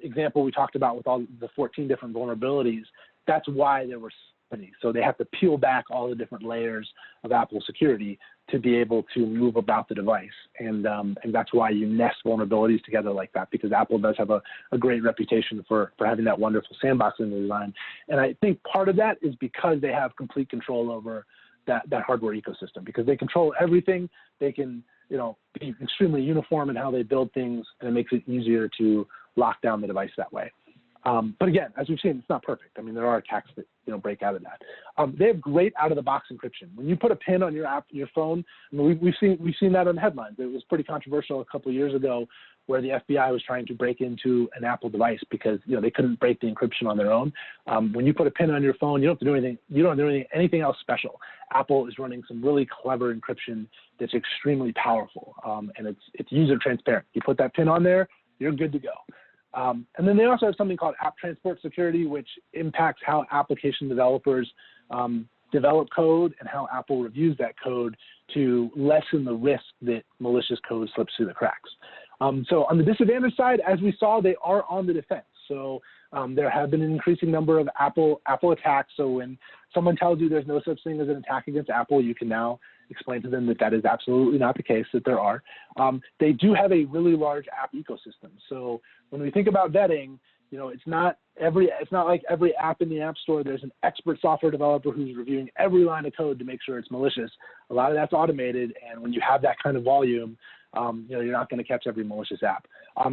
example we talked about with all the 14 different vulnerabilities, that's why there were so many. So they have to peel back all the different layers of Apple security to be able to move about the device. And that's why you nest vulnerabilities together like that, because Apple does have a great reputation for having that wonderful sandbox in the design. And I think part of that is because they have complete control over that hardware ecosystem, because they control everything. They can be extremely uniform in how they build things, and it makes it easier to lock down the device that way. But again, as we've seen, it's not perfect. I mean, there are attacks that break out of that. They have great out-of-the-box encryption. When you put a pin on your app, your phone, I mean, we've seen that on the headlines. It was pretty controversial a couple of years ago, where the FBI was trying to break into an Apple device because they couldn't break the encryption on their own. When you put a pin on your phone, you don't have to do anything. You don't have to do anything else special. Apple is running some really clever encryption that's extremely powerful, and it's user transparent. You put that pin on there, you're good to go. And then they also have something called app transport security, which impacts how application developers develop code and how Apple reviews that code to lessen the risk that malicious code slips through the cracks. So on the disadvantage side, as we saw, they are on the defense. So there have been an increasing number of Apple attacks. So when someone tells you there's no such thing as an attack against Apple, you can now explain to them that that is absolutely not the case, that there are. They do have a really large app ecosystem. So when we think about vetting, it's not like every app in the App Store, there's an expert software developer who's reviewing every line of code to make sure it's malicious. A lot of that's automated, and when you have that kind of volume, you're not going to catch every malicious app.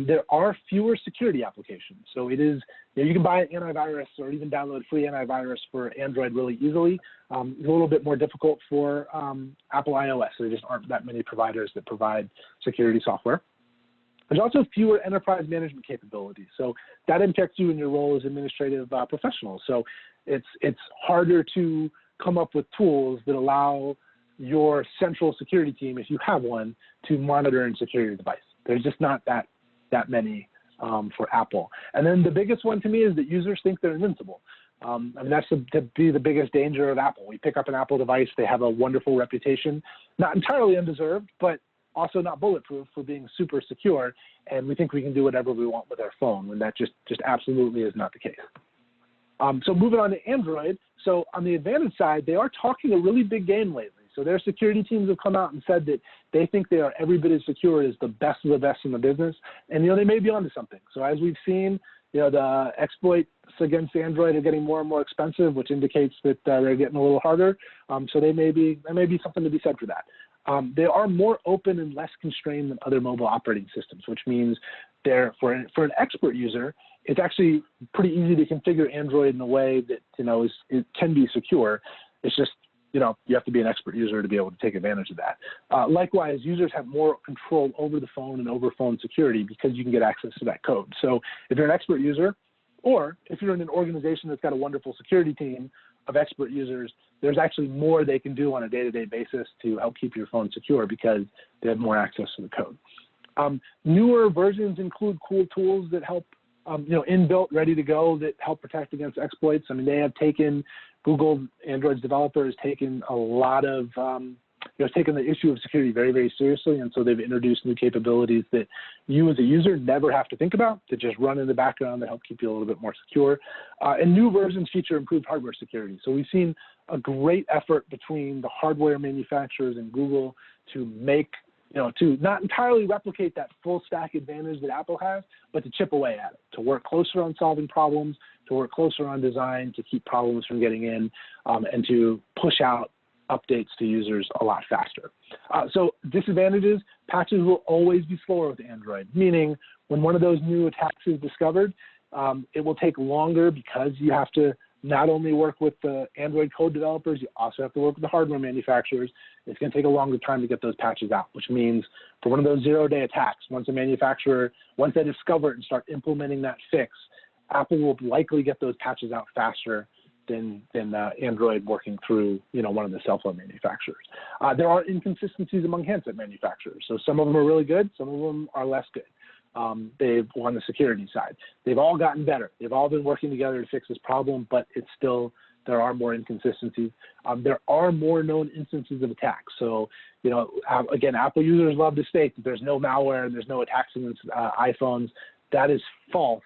There are fewer security applications. So it is, you can buy an antivirus or even download free antivirus for Android really easily. It's a little bit more difficult for Apple iOS. There just aren't that many providers that provide security software. There's also fewer enterprise management capabilities. So that impacts you in your role as administrative professional. So it's harder to come up with tools that allow your central security team, if you have one, to monitor and secure your device. There's just not that many for Apple. And then the biggest one to me is that users think they're invincible. I mean, that's to be the biggest danger of Apple. We pick up an Apple device, they have a wonderful reputation, not entirely undeserved, but also not bulletproof for being super secure, and we think we can do whatever we want with our phone, when that just absolutely is not the case. So moving on to Android, so on the advantage side, they are talking a really big game lately. So their security teams have come out and said that they think they are every bit as secure as the best of the best in the business, and they may be onto something. So as we've seen, the exploits against Android are getting more and more expensive, which indicates that they're getting a little harder. So there may be something to be said for that. They are more open and less constrained than other mobile operating systems, which means for an expert user, it's actually pretty easy to configure Android in a way that it can be secure. It's just you have to be an expert user to be able to take advantage of that. Likewise, users have more control over the phone and over phone security because you can get access to that code. So if you're an expert user, or if you're in an organization that's got a wonderful security team of expert users, there's actually more they can do on a day-to-day basis to help keep your phone secure because they have more access to the code. Newer versions include cool tools that help, inbuilt, ready to go, that help protect against exploits. I mean, they have taken, Google Android's developer has taken a lot of, taken the issue of security very, very seriously, and so they've introduced new capabilities that you as a user never have to think about, that just run in the background that help keep you a little bit more secure. And new versions feature improved hardware security. So we've seen a great effort between the hardware manufacturers and Google to make, to not entirely replicate that full stack advantage that Apple has, but to chip away at it, to work closer on solving problems, to work closer on design, to keep problems from getting in, and to push out updates to users a lot faster. So disadvantages, patches will always be slower with Android, meaning when one of those new attacks is discovered, it will take longer because you have to not only work with the Android code developers, you also have to work with the hardware manufacturers. It's going to take a longer time to get those patches out, which means for one of those zero-day attacks, once they discover it and start implementing that fix, Apple will likely get those patches out faster than Android working through one of the cell phone manufacturers. There are inconsistencies among handset manufacturers. So some of them are really good, some of them are less good. They've on the security side. They've all gotten better. They've all been working together to fix this problem, but it's still there are more inconsistencies. There are more known instances of attacks. So, again, Apple users love to state that there's no malware and there's no attacks against iPhones. That is false,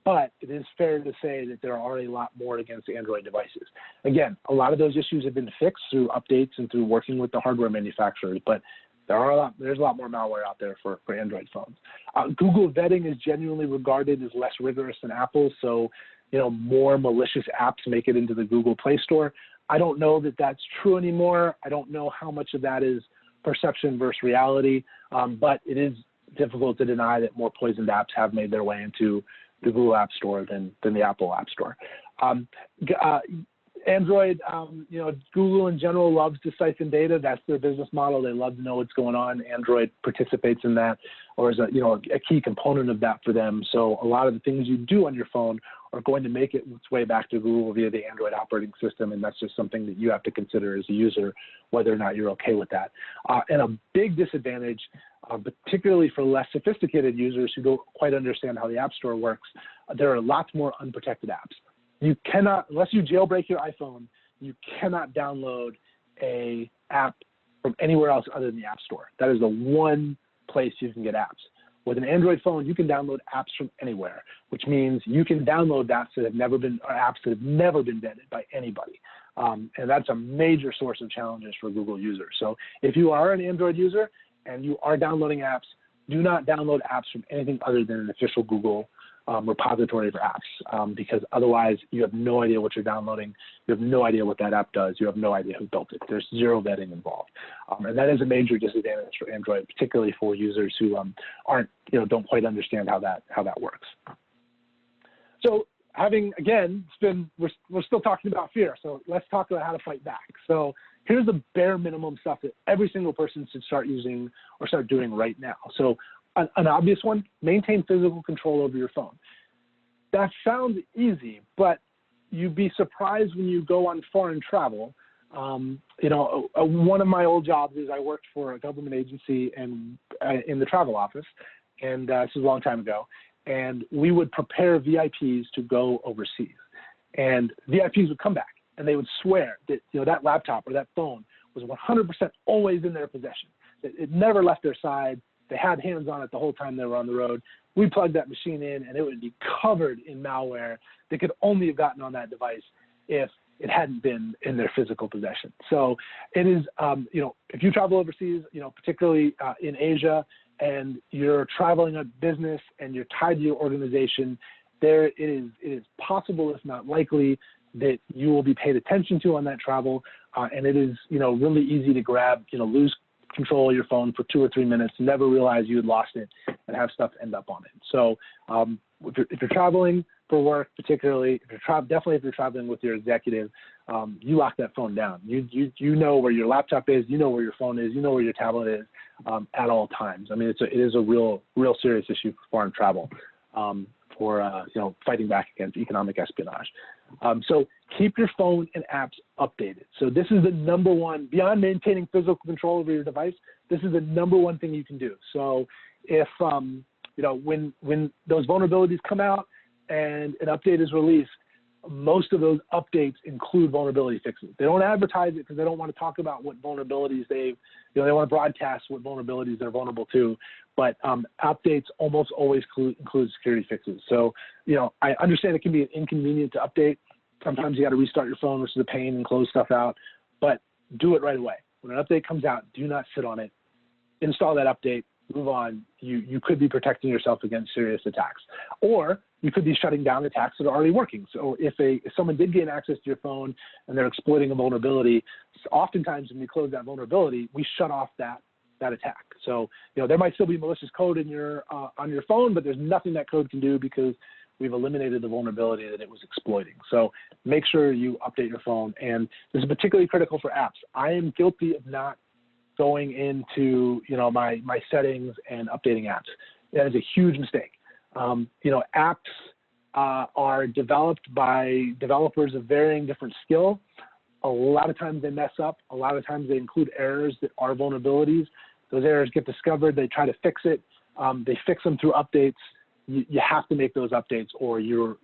but it is fair to say that there are a lot more against Android devices. Again, a lot of those issues have been fixed through updates and through working with the hardware manufacturers, but there's a lot more malware out there for Android phones. Google vetting is genuinely regarded as less rigorous than Apple, so more malicious apps make it into the Google Play Store. I don't know that that's true anymore. I don't know how much of that is perception versus reality, but it is difficult to deny that more poisoned apps have made their way into the Google App Store than the Apple App Store. Android, Google in general loves to siphon data. That's their business model. They love to know what's going on. Android participates in that, or is a key component of that for them. So a lot of the things you do on your phone are going to make its way back to Google via the Android operating system, and that's just something that you have to consider as a user, whether or not you're okay with that. And a big disadvantage, particularly for less sophisticated users who don't quite understand how the App Store works, there are lots more unprotected apps. You cannot, unless you jailbreak your iPhone, you cannot download a app from anywhere else other than the App Store. That is the one place you can get apps. With an Android phone, you can download apps from anywhere, which means you can download apps that have never been vetted by anybody. And that's a major source of challenges for Google users. So if you are an Android user and you are downloading apps, do not download apps from anything other than an official Google repository for apps, because otherwise you have no idea what you're downloading. You have no idea what that app does. You have no idea who built it. There's zero vetting involved. And that is a major disadvantage for Android, particularly for users who don't quite understand how that works. So we're still talking about fear. So let's talk about how to fight back. So here's the bare minimum stuff that every single person should start using or start doing right now. So an obvious one, maintain physical control over your phone. That sounds easy, but you'd be surprised when you go on foreign travel. One of my old jobs is I worked for a government agency and in the travel office, and this was a long time ago, and we would prepare VIPs to go overseas. And VIPs would come back, and they would swear that that laptop or that phone was 100% always in their possession. It never left their side. They had hands on it the whole time they were on the road. We plugged that machine in, and it would be covered in malware that could only have gotten on that device if it hadn't been in their physical possession. So it is, if you travel overseas, particularly in Asia, and you're traveling on business and you're tied to your organization, it is possible, if not likely, that you will be paid attention to on that travel, and it is, really easy to grab, lose control of your phone for 2 or 3 minutes, never realize you had lost it, and have stuff end up on it. So if you're traveling for work, particularly, definitely if you're traveling with your executive, you lock that phone down. You know where your laptop is, you know where your phone is, you know where your tablet is at all times. I mean, it is a real serious issue for foreign travel, for fighting back against economic espionage. So keep your phone and apps updated. So this is the number one, beyond maintaining physical control over your device, this is the number one thing you can do. So if, when those vulnerabilities come out and an update is released, most of those updates include vulnerability fixes. They don't advertise it because they don't want to talk about what vulnerabilities they want to broadcast what vulnerabilities they're vulnerable to, but updates almost always include security fixes. So, I understand it can be inconvenient to update. Sometimes you got to restart your phone, which is a pain, and close stuff out, but do it right away. When an update comes out, do not sit on it. Install that update, move on. You could be protecting yourself against serious attacks, or you could be shutting down attacks that are already working. So if someone did gain access to your phone and they're exploiting a vulnerability, oftentimes when we close that vulnerability, we shut off that attack. So there might still be malicious code in on your phone, but there's nothing that code can do because we've eliminated the vulnerability that it was exploiting. So make sure you update your phone, and this is particularly critical for apps. I am guilty of not going into my settings and updating apps. That is a huge mistake. Apps are developed by developers of varying different skill. A lot of times they mess up. A lot of times they include errors that are vulnerabilities. Those errors get discovered. They try to fix it. They fix them through updates. you have to make those updates, or you're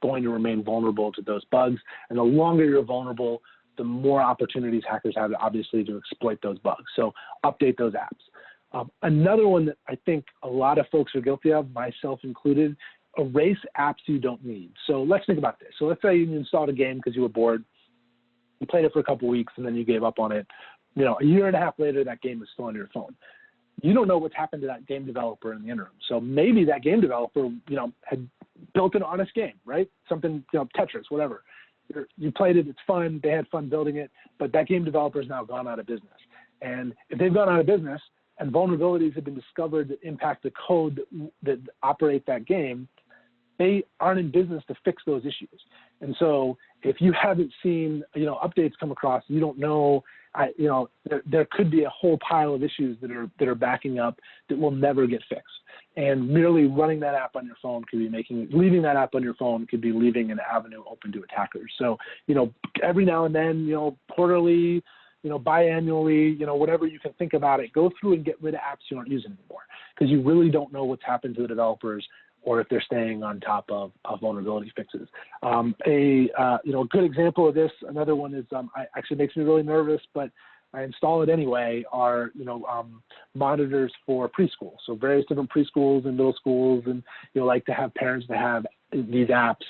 going to remain vulnerable to those bugs. And the longer you're vulnerable, the more opportunities hackers have, obviously, to exploit those bugs. So update those apps. Another one that I think a lot of folks are guilty of, myself included, erase apps you don't need. So let's think about this. So let's say you installed a game because you were bored. You played it for a couple of weeks, and then you gave up on it. You know, a year and a half later, that game is still on your phone. You don't know what's happened to that game developer in the interim. So maybe that game developer, you know, had built an honest game, right? Something, you know, Tetris, whatever. You played it, it's fun, they had fun building it, but that game developer has now gone out of business. And if they've gone out of business and vulnerabilities have been discovered that impact the code that operate that game, they aren't in business to fix those issues. And so if you haven't seen, you know, updates come across, you don't know, you know, there could be a whole pile of issues that are backing up that will never get fixed. And merely running that app on your phone could be leaving that app on your phone could be leaving an avenue open to attackers. So, you know, every now and then, you know, quarterly, you know, biannually, you know, whatever you can think about it, go through and get rid of apps you aren't using anymore, because you really don't know what's happened to the developers or if they're staying on top of vulnerability fixes. You know, a good example of this, another one is, actually makes me really nervous, but I install it anyway, are, you know, monitors for preschool. So various different preschools and middle schools, and, you know, like to have parents to have these apps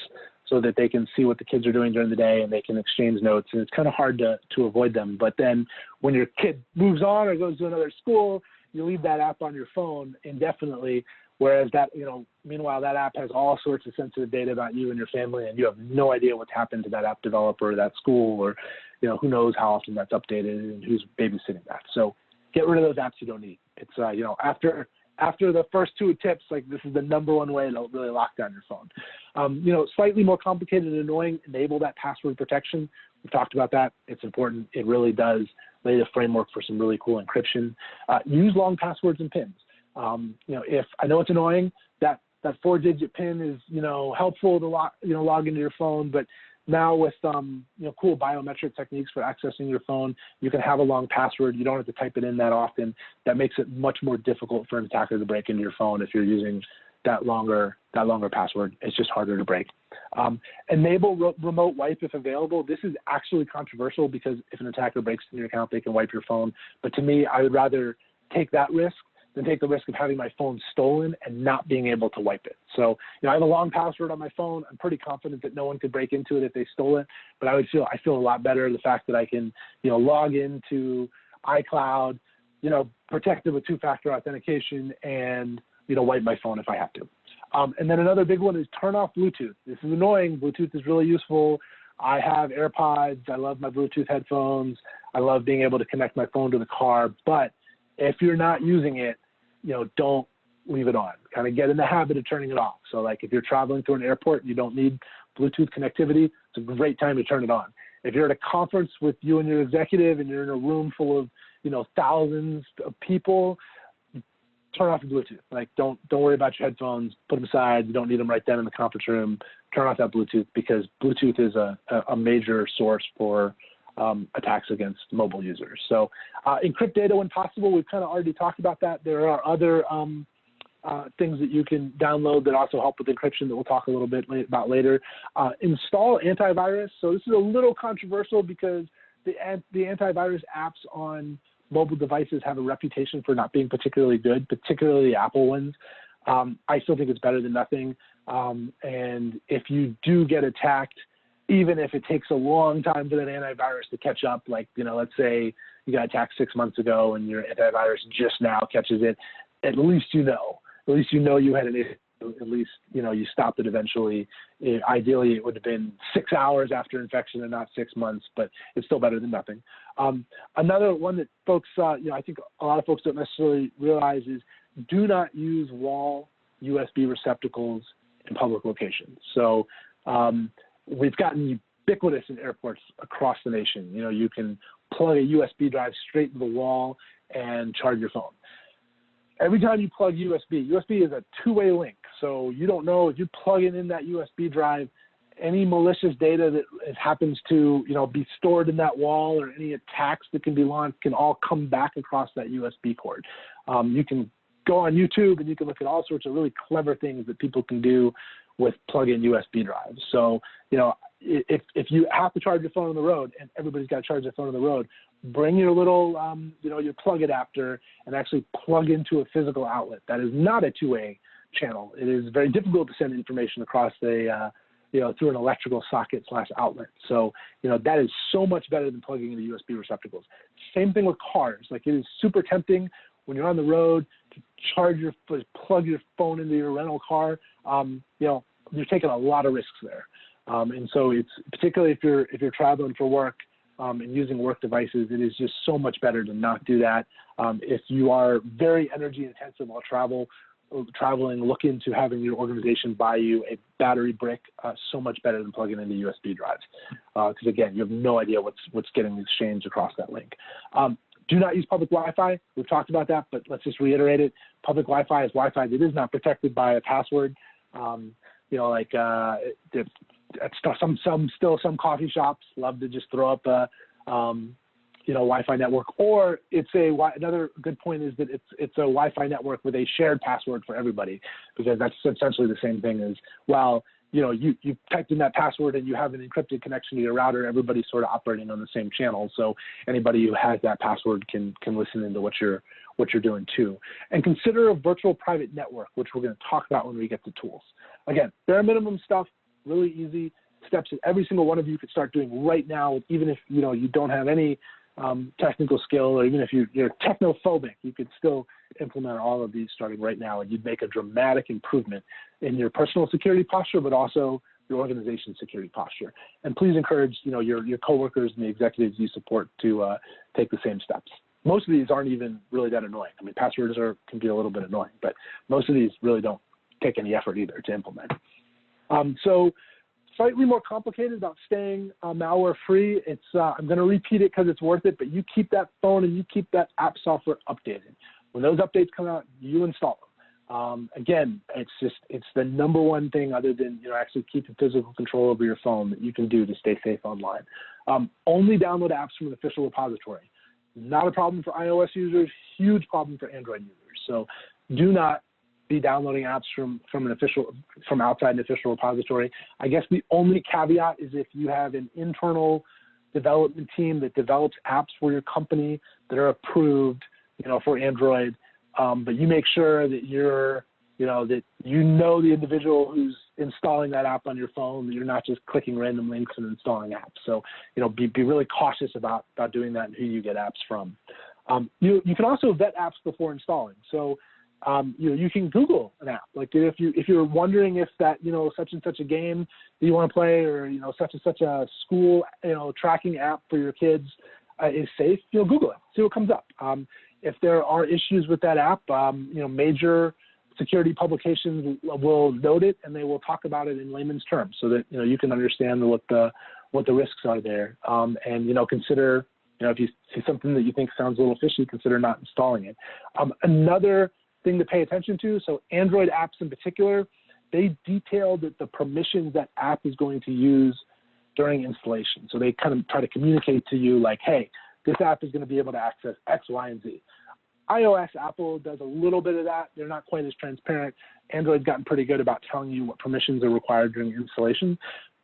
so that they can see what the kids are doing during the day and they can exchange notes. And it's kind of hard to avoid them. But then when your kid moves on or goes to another school, you leave that app on your phone indefinitely. Whereas that, you know, meanwhile, that app has all sorts of sensitive data about you and your family, and you have no idea what's happened to that app developer or that school, or, you know, who knows how often that's updated and who's babysitting that. So get rid of those apps you don't need. It's, you know, after the first two tips, like, this is the number one way to really lock down your phone. You know, slightly more complicated and annoying, enable that password protection. We've talked about that. It's important. It really does lay the framework for some really cool encryption. Use long passwords and PINs. You know, if I know it's annoying, that 4-digit PIN is, you know, helpful to log into your phone, but now with you know, cool biometric techniques for accessing your phone, you can have a long password. You don't have to type it in that often. That makes it much more difficult for an attacker to break into your phone if you're using that longer password. It's just harder to break. Enable remote wipe if available. This is actually controversial because if an attacker breaks into your account, they can wipe your phone. But to me, I would rather take that risk than take the risk of having my phone stolen and not being able to wipe it. So, you know, I have a long password on my phone. I'm pretty confident that no one could break into it if they stole it, but I feel a lot better the fact that I can, you know, log into iCloud, you know, protected with two-factor authentication, and, you know, wipe my phone if I have to. And then another big one is turn off Bluetooth. This is annoying. Bluetooth is really useful. I have AirPods. I love my Bluetooth headphones. I love being able to connect my phone to the car, but if you're not using it, you know, don't leave it on. Kind of get in the habit of turning it off. So, like, if you're traveling through an airport and you don't need Bluetooth connectivity, it's a great time to turn it on. If you're at a conference with you and your executive and you're in a room full of, you know, thousands of people, turn off the Bluetooth. Like, don't worry about your headphones. Put them aside. You don't need them right then in the conference room. Turn off that Bluetooth, because Bluetooth is a major source for attacks against mobile users. So encrypt data when possible. We've kind of already talked about that. There are other things that you can download that also help with encryption that we'll talk a little bit about later. Install antivirus. So this is a little controversial because the antivirus apps on mobile devices have a reputation for not being particularly good, particularly Apple ones. I still think it's better than nothing. And if you do get attacked, even if it takes a long time for that antivirus to catch up, like, you know, let's say you got attacked 6 months ago and your antivirus just now catches it, at least you know you had an issue. At least, you know, you stopped it eventually. Ideally, it would have been 6 hours after infection and not 6 months, but it's still better than nothing. Another one that folks, you know, I think a lot of folks don't necessarily realize is do not use wall USB receptacles in public locations. So, we've gotten ubiquitous in airports across the nation. You know, you can plug a USB drive straight to the wall and charge your phone. Every time you plug USB is a two-way link. So you don't know if you plug it in that USB drive, any malicious data that happens to, you know, be stored in that wall, or any attacks that can be launched can all come back across that USB cord. You can go on YouTube and you can look at all sorts of really clever things that people can do with plug-in USB drives. So, if you have to charge your phone on the road, and everybody's got to charge their phone on the road, bring your little, your plug adapter and actually plug into a physical outlet. That is not a two-way channel. It is very difficult to send information across through an electrical socket/outlet. So, that is so much better than plugging into USB receptacles. Same thing with cars. Like, it is super tempting when you're on the road to plug your phone into your rental car. You're taking a lot of risks there. And so it's particularly if you're traveling for work and using work devices, it is just so much better to not do that. If you are very energy intensive while traveling, look into having your organization buy you a battery brick. So much better than plugging into USB drives, because again, you have no idea what's getting exchanged across that link. Do not use public Wi-Fi. We've talked about that, but let's just reiterate it. Public Wi-Fi is Wi-Fi that is not protected by a password. Some coffee shops love to just throw up a Wi-Fi network, or another good point is that it's a Wi-Fi network with a shared password for everybody, because that's essentially the same thing as, well, you typed in that password and you have an encrypted connection to your router. Everybody's sort of operating on the same channel, so anybody who has that password can listen into what you're doing too. And consider a virtual private network, which we're going to talk about when we get to tools. Again, bare minimum stuff, really easy steps that every single one of you could start doing right now, even if you don't have any technical skill, or even if you're technophobic, you could still implement all of these starting right now, and you'd make a dramatic improvement in your personal security posture, but also your organization's security posture. And please encourage your coworkers and the executives you support to take the same steps. Most of these aren't even really that annoying. I mean, passwords can be a little bit annoying, but most of these really don't take any effort either to implement. So slightly more complicated about staying malware free. I'm going to repeat it because it's worth it, but you keep that phone and you keep that app software updated. When those updates come out, you install them. Again, it's the number one thing other than actually keeping physical control over your phone that you can do to stay safe online. Only download apps from an official repository. Not a problem for iOS users, huge problem for Android users. So do not be downloading apps from outside an official repository. I guess the only caveat is if you have an internal development team that develops apps for your company that are approved, for Android, but you make sure that the individual who's installing that app on your phone, that you're not just clicking random links and installing apps. So, be really cautious about doing that and who you get apps from. You can also vet apps before installing. So, you can Google an app. Like if you're wondering if that, such and such a game that you want to play, or, such and such a school, tracking app for your kids is safe, Google it, see what comes up. If there are issues with that app, major security publications will note it, and they will talk about it in layman's terms so that, you can understand what the risks are there. And, consider, if you see something that you think sounds a little fishy, consider not installing it. Another thing to pay attention to, so Android apps in particular, they detail that the permissions that app is going to use during installation. So they kind of try to communicate to you like, hey, this app is going to be able to access X, Y, and Z. iOS, Apple does a little bit of that. They're not quite as transparent. Android's gotten pretty good about telling you what permissions are required during installation.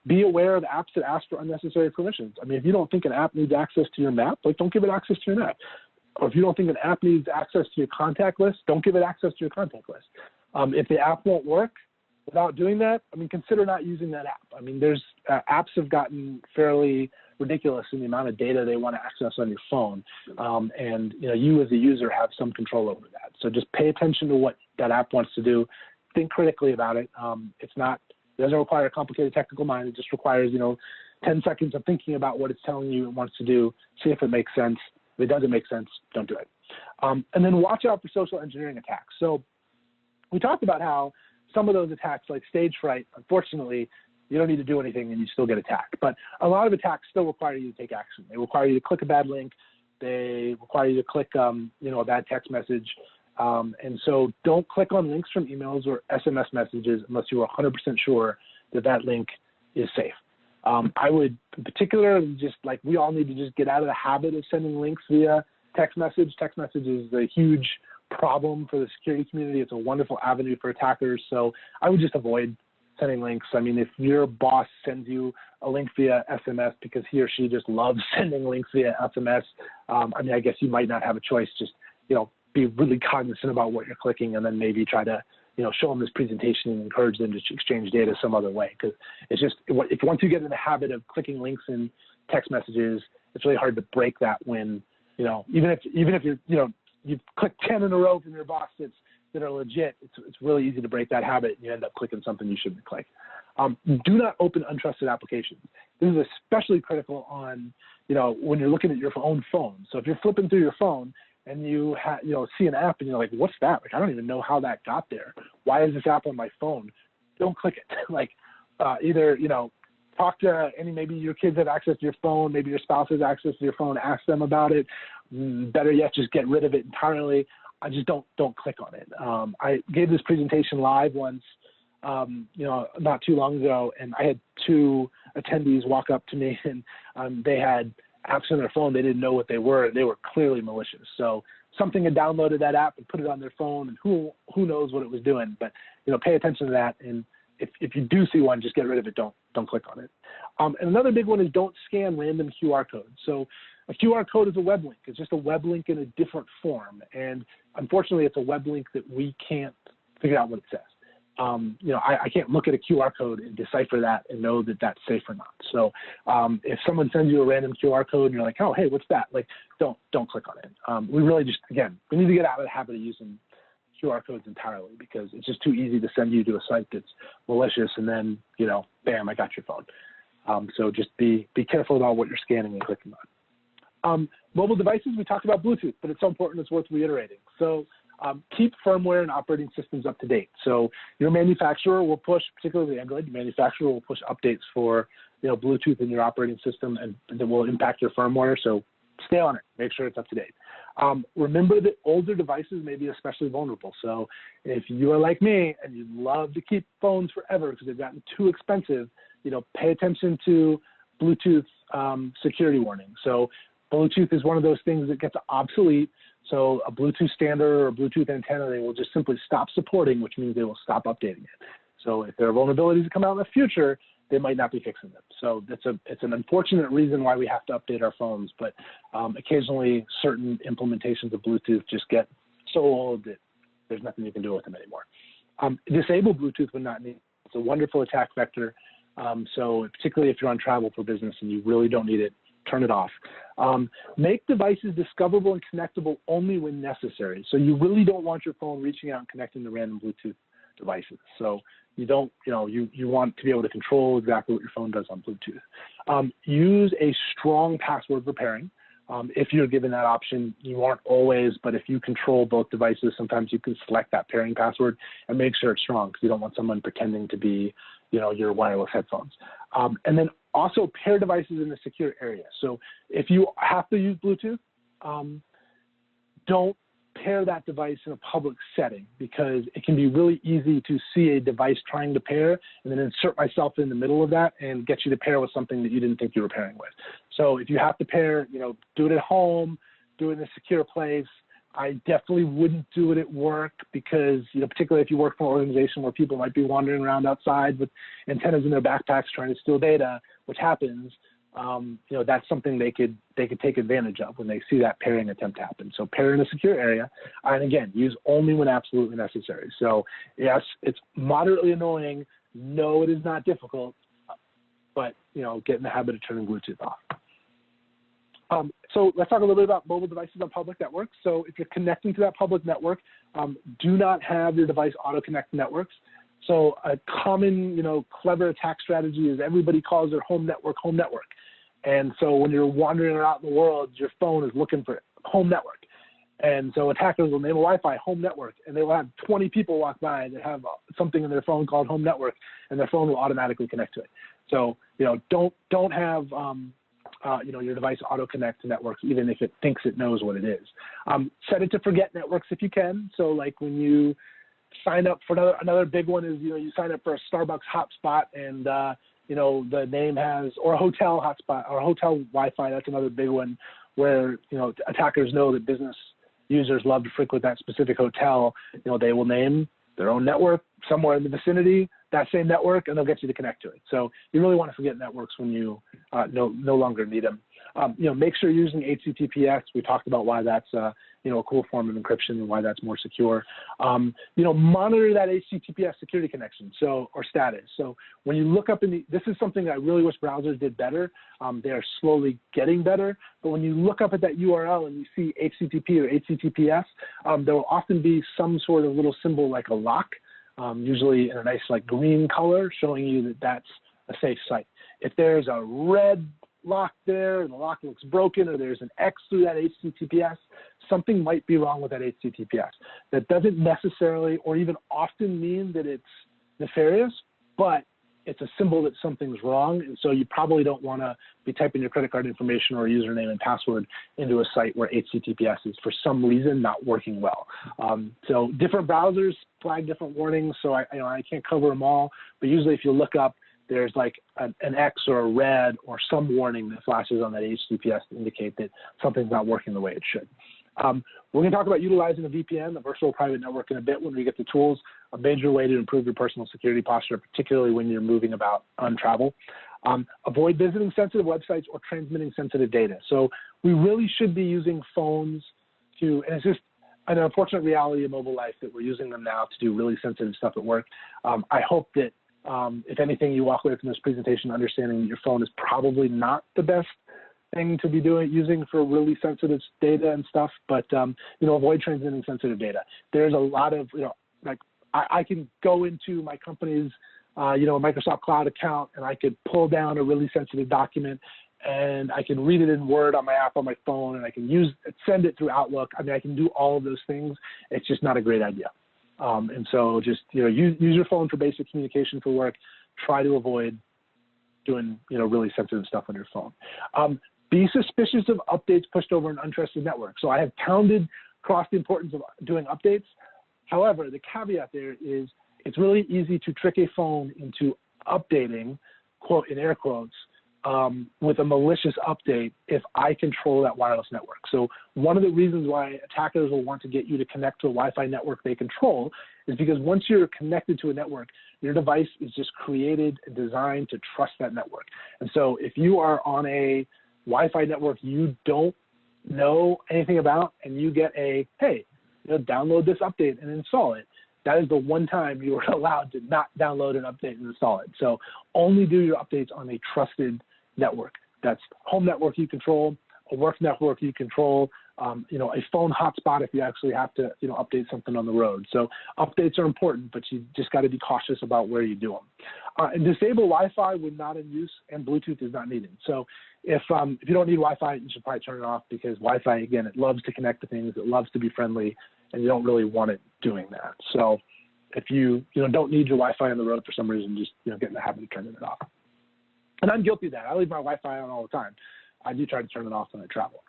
Be aware of apps that ask for unnecessary permissions. I mean, if you don't think an app needs access to your map, don't give it access to your map. Or if you don't think an app needs access to your contact list, don't give it access to your contact list. If the app won't work without doing that, consider not using that app. There's apps have gotten fairly ridiculous in the amount of data they want to access on your phone, and you as a user have some control over that. So just pay attention to what that app wants to do. Think critically about it. It doesn't require a complicated technical mind. It just requires 10 seconds of thinking about what it's telling you it wants to do. See if it makes sense. If it doesn't make sense, don't do it. And then watch out for social engineering attacks. So we talked about how some of those attacks, like stage fright, unfortunately, you don't need to do anything and you still get attacked. But a lot of attacks still require you to take action. They require you to click a bad link. They require you to click, a bad text message. And so don't click on links from emails or SMS messages unless you are 100% sure that that link is safe. I would, in particular, we all need to just get out of the habit of sending links via text message. Text message is a huge problem for the security community. It's a wonderful avenue for attackers. So I would just avoid sending links. I mean, if your boss sends you a link via SMS because he or she just loves sending links via SMS, I mean, I guess you might not have a choice. Just, be really cognizant about what you're clicking, and then maybe try to, show them this presentation and encourage them to exchange data some other way. Because it's just, if once you get in the habit of clicking links in text messages, it's really hard to break that when, even if you're, you've clicked 10 in a row from your boss that are legit, it's really easy to break that habit, and you end up clicking something you shouldn't click. Do not open untrusted applications. This is especially critical on, when you're looking at your own phone. So if you're flipping through your phone and you see an app and you're like, what's that? Like, I don't even know how that got there. Why is this app on my phone? Don't click it. Either, talk to maybe your kids have access to your phone, maybe your spouse has access to your phone, ask them about it. Better yet, just get rid of it entirely. I just don't click on it. I gave this presentation live once, not too long ago, and I had two attendees walk up to me, and they had apps on their phone. They didn't know what they were. They were clearly malicious. So something had downloaded that app and put it on their phone, and who knows what it was doing. But pay attention to that, and if you do see one, just get rid of it. Don't click on it. And another big one is don't scan random QR codes. So a QR code is a web link. It's just a web link in a different form. And unfortunately, it's a web link that we can't figure out what it says. I can't look at a QR code and decipher that and know that that's safe or not. So if someone sends you a random QR code and you're like, oh, hey, what's that? Like, don't click on it. We really just, again, we need to get out of the habit of using QR codes entirely, because it's just too easy to send you to a site that's malicious and then, bam, I got your phone. So just be careful about what you're scanning and clicking on. Mobile devices, we talked about Bluetooth, but it's so important it's worth reiterating. So keep firmware and operating systems up to date. So your manufacturer will push, particularly Android, your manufacturer will push updates for Bluetooth in your operating system, and that will impact your firmware. So stay on it, make sure it's up to date. Remember that older devices may be especially vulnerable. So if you are like me and you love to keep phones forever because they've gotten too expensive, pay attention to Bluetooth security warnings. So Bluetooth is one of those things that gets obsolete. So a Bluetooth standard or a Bluetooth antenna, they will just simply stop supporting, which means they will stop updating it. So if there are vulnerabilities that come out in the future, they might not be fixing them. So it's an unfortunate reason why we have to update our phones, but occasionally certain implementations of Bluetooth just get so old that there's nothing you can do with them anymore. Disable Bluetooth when not needed. It's a wonderful attack vector. So particularly if you're on travel for business and you really don't need it, turn it off. Make devices discoverable and connectable only when necessary. So you really don't want your phone reaching out and connecting to random Bluetooth devices. So you don't, you want to be able to control exactly what your phone does on Bluetooth. Use a strong password for pairing. If you're given that option, you aren't always, but if you control both devices, sometimes you can select that pairing password and make sure it's strong, because you don't want someone pretending to be, your wireless headphones. And then also pair devices in a secure area. So if you have to use Bluetooth, don't pair that device in a public setting, because it can be really easy to see a device trying to pair and then insert myself in the middle of that and get you to pair with something that you didn't think you were pairing with. So if you have to pair, do it at home, do it in a secure place. I definitely wouldn't do it at work, because, particularly if you work for an organization where people might be wandering around outside with antennas in their backpacks trying to steal data, which happens, that's something they could take advantage of when they see that pairing attempt happen. So pair in a secure area, and again, use only when absolutely necessary. So yes, it's moderately annoying. No, it is not difficult, but get in the habit of turning Bluetooth off. So let's talk a little bit about mobile devices on public networks. So if you're connecting to that public network, do not have your device auto-connect networks. So a common, clever attack strategy is everybody calls their home network. And so when you're wandering around in the world, your phone is looking for home network. And so attackers will name a Wi-Fi home network, and they will have 20 people walk by that have something in their phone called home network, and their phone will automatically connect to it. So, don't have your device auto-connect to networks, even if it thinks it knows what it is. Set it to forget networks if you can. So like when you sign up for another big one is, you sign up for a Starbucks hotspot and, the name has, or a hotel hotspot or a hotel Wi-Fi. That's another big one where, attackers know that business users love to frequent that specific hotel, they will name their own network somewhere in the vicinity, that same network, and they'll get you to connect to it. So you really want to forget networks when you no longer need them. Make sure you're using HTTPS. We talked about why that's a cool form of encryption and why that's more secure. Monitor that HTTPS security connection, or status. So when you look up this is something I really wish browsers did better. They are slowly getting better, but when you look up at that URL and you see HTTP or HTTPS, there will often be some sort of little symbol like a lock, usually in a nice green color, showing you that that's a safe site. If there's a red lock there and the lock looks broken, or there's an X through that HTTPS, something might be wrong with that HTTPS. That doesn't necessarily or even often mean that it's nefarious, but it's a symbol that something's wrong, and so you probably don't want to be typing your credit card information or username and password into a site where HTTPS is for some reason not working well. So different browsers flag different warnings, so I can't cover them all, but usually if you look up, there's an X or a red or some warning that flashes on that HTTPS to indicate that something's not working the way it should. We're going to talk about utilizing a VPN, a virtual private network, in a bit when we get to tools, a major way to improve your personal security posture, particularly when you're moving about on travel. Avoid visiting sensitive websites or transmitting sensitive data. So we really should be using phones and it's just an unfortunate reality of mobile life that we're using them now to do really sensitive stuff at work. I hope that if anything, you walk away from this presentation understanding that your phone is probably not the best thing to be using for really sensitive data and stuff, but avoid transmitting sensitive data. There's a lot of, I can go into my company's, Microsoft Cloud account, and I could pull down a really sensitive document, and I can read it in Word on my app on my phone, and I can send it through Outlook. I mean, I can do all of those things. It's just not a great idea. And so just, use your phone for basic communication for work. Try to avoid doing, really sensitive stuff on your phone. Be suspicious of updates pushed over an untrusted network. So I have pounded across the importance of doing updates. However, the caveat there is it's really easy to trick a phone into updating, quote, in air quotes, with a malicious update if I control that wireless network. So one of the reasons why attackers will want to get you to connect to a Wi-Fi network they control is because once you're connected to a network, your device is just created and designed to trust that network. And so if you are on a Wi-Fi network you don't know anything about and you get a, hey, download this update and install it, that is the one time you are allowed to not download an update and install it. So only do your updates on a trusted network. That's home network you control, a work network you control, a phone hotspot if you actually have to, update something on the road. So updates are important, but you just got to be cautious about where you do them. And disable Wi-Fi when not in use, and Bluetooth is not needed. So if you don't need Wi-Fi, you should probably turn it off because Wi-Fi, again, it loves to connect to things, it loves to be friendly, and you don't really want it doing that. So if you don't need your Wi-Fi on the road for some reason, just get in the habit of turning it off. And I'm guilty of that. I leave my Wi-Fi on all the time. I do try to turn it off when I travel.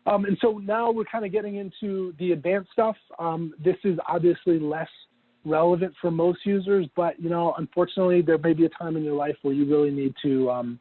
And so now we're kind of getting into the advanced stuff. This is obviously less relevant for most users, but unfortunately, there may be a time in your life where you really need to,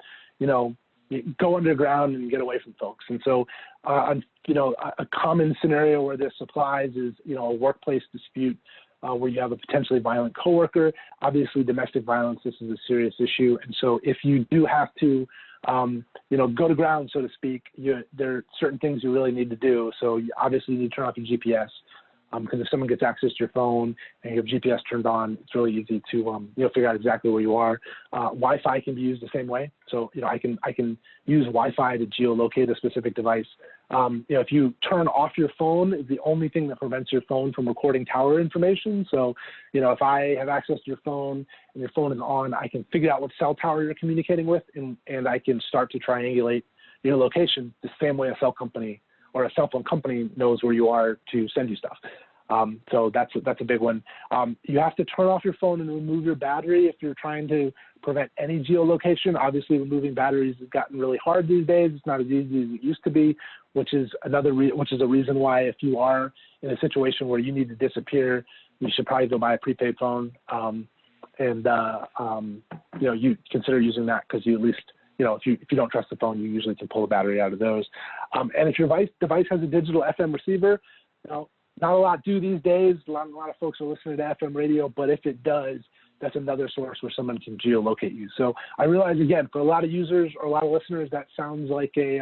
go underground and get away from folks. And so, a common scenario where this applies is, a workplace dispute where you have a potentially violent coworker. Obviously, domestic violence, this is a serious issue. And so if you do have to, go to ground, so to speak, there are certain things you really need to do. So you obviously need to turn off your GPS because if someone gets access to your phone and you have GPS turned on, it's really easy to figure out exactly where you are. Wi-Fi can be used the same way. So I can use Wi-Fi to geolocate a specific device. If you turn off your phone, it's the only thing that prevents your phone from recording tower information. So if I have access to your phone and your phone is on, I can figure out what cell tower you're communicating with, and I can start to triangulate your location the same way a cell company or a cell phone company knows where you are to send you stuff. So that's a big one. You have to turn off your phone and remove your battery if you're trying to prevent any geolocation. Obviously, removing batteries has gotten really hard these days. It's not as easy as it used to be, which is a reason why if you are in a situation where you need to disappear, you should probably go buy a prepaid phone. You consider using that because you at least, if you don't trust the phone, you usually can pull the battery out of those. And if your device has a digital FM receiver, not a lot do these days. A lot of folks are listening to FM radio, but if it does, that's another source where someone can geolocate you. So I realize, again, for a lot of users or a lot of listeners, that sounds like a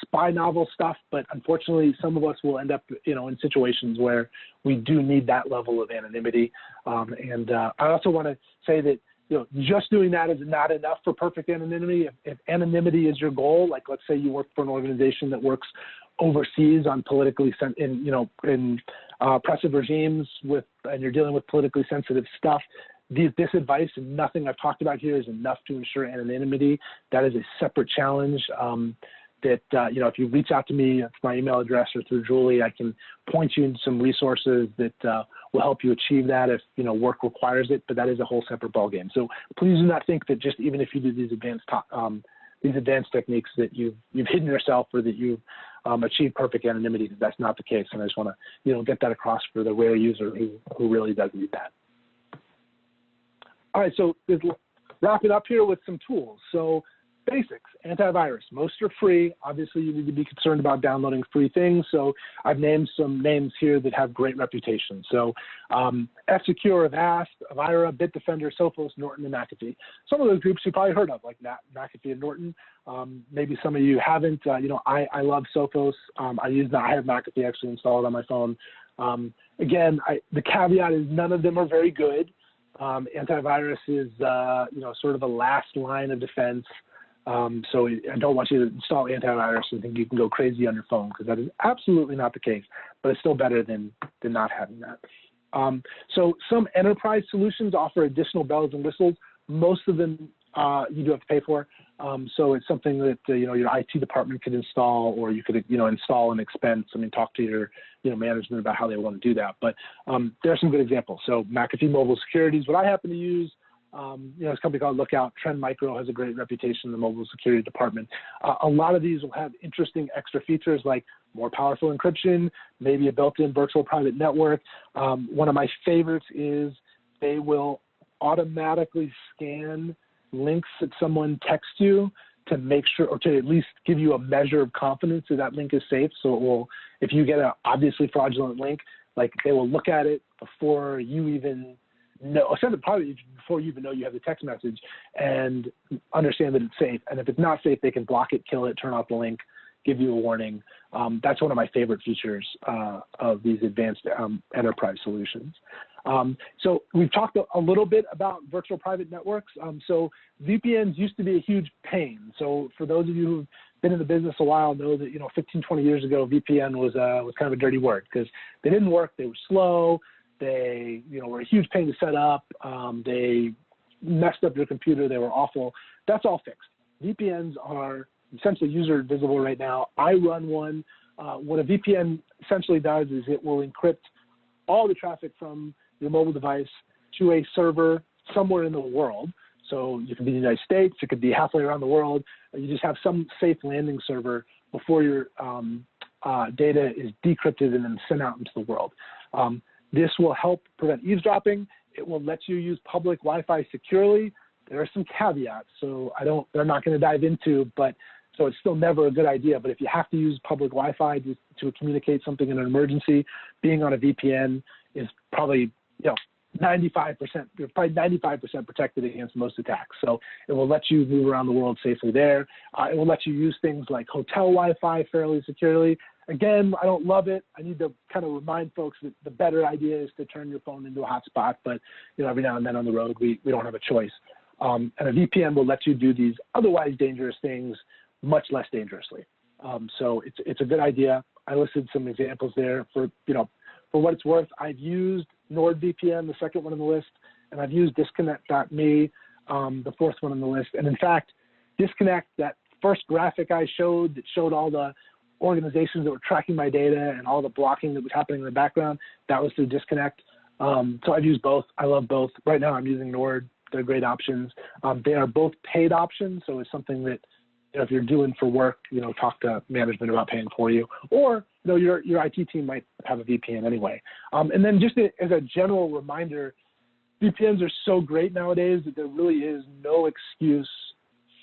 spy novel stuff, but unfortunately, some of us will end up, in situations where we do need that level of anonymity. And I also want to say that, just doing that is not enough for perfect anonymity. If anonymity is your goal, like let's say you work for an organization that works overseas on politically oppressive regimes and you're dealing with politically sensitive stuff, this advice and nothing I've talked about here is enough to ensure anonymity. That is a separate challenge. If you reach out to me, it's my email address or through Julie, I can point you in some resources that will help you achieve that if, work requires it, but that is a whole separate ballgame. So please do not think that just even if you do these advanced techniques that you've hidden yourself or that you've achieved perfect anonymity, because that's not the case. And I just want to, get that across for the rare user who really does need that. All right, so wrap it up here with some tools. So basics, antivirus, most are free. Obviously, you need to be concerned about downloading free things. So I've named some names here that have great reputations. So F-Secure, Avast, Avira, Bitdefender, Sophos, Norton, and McAfee. Some of those groups you probably heard of, like McAfee and Norton. Maybe some of you haven't. I love Sophos. I have McAfee actually installed on my phone. Again, the caveat is none of them are very good. Antivirus is, sort of a last line of defense. So I don't want you to install antivirus and think you can go crazy on your phone, because that is absolutely not the case, but it's still better than not having that. So some enterprise solutions offer additional bells and whistles. Most of them you do have to pay for. So it's something that, your IT department could install, or you could, install and expense. Talk to your, management about how they want to do that. But there are some good examples. So McAfee Mobile Security is what I happen to use. It's a company called Lookout. Trend Micro has a great reputation in the mobile security department. A lot of these will have interesting extra features like more powerful encryption, maybe a built-in virtual private network. One of my favorites is they will automatically scan links that someone texts you to make sure, or to at least give you a measure of confidence that that link is safe. So it will, if you get an obviously fraudulent link, like they will look at it before you even know, probably before you even know you have the text message, and understand that it's safe. And if it's not safe, they can block it, kill it, turn off the link, give you a warning. That's one of my favorite features of these advanced enterprise solutions. So we've talked a little bit about virtual private networks. So VPNs used to be a huge pain. So for those of you who've been in the business a while, know that 15, 20 years ago, VPN was kind of a dirty word, because they didn't work. They were slow. They were a huge pain to set up. They messed up your computer. They were awful. That's all fixed. VPNs are essentially user visible right now. I run one. What a VPN essentially does is it will encrypt all the traffic from your mobile device to a server somewhere in the world. So you can be in the United States, it could be halfway around the world. You just have some safe landing server before your data is decrypted and then sent out into the world. This will help prevent eavesdropping. It will let you use public Wi-Fi securely. There are some caveats, so they're not going to dive into, but so it's still never a good idea. But if you have to use public Wi-Fi to communicate something in an emergency, being on a VPN is probably 95%. You're probably 95% protected against most attacks. So it will let you move around the world safely there. It will let you use things like hotel Wi-Fi fairly securely. Again, I don't love it. I need to kind of remind folks that the better idea is to turn your phone into a hotspot. But every now and then on the road, we don't have a choice. And a VPN will let you do these otherwise dangerous things much less dangerously. So it's a good idea. I listed some examples there for what it's worth. I've used NordVPN, the second one on the list, and I've used Disconnect.me, the fourth one on the list. And in fact, Disconnect, that first graphic I showed that showed all the organizations that were tracking my data and all the blocking that was happening in the background, that was through Disconnect. So I've used both. I love both. Right now I'm using Nord. They're great options. They are both paid options, so it's something that if you're doing for work, talk to management about paying for you, or your IT team might have a VPN anyway. And then just as a general reminder, VPNs are so great nowadays that there really is no excuse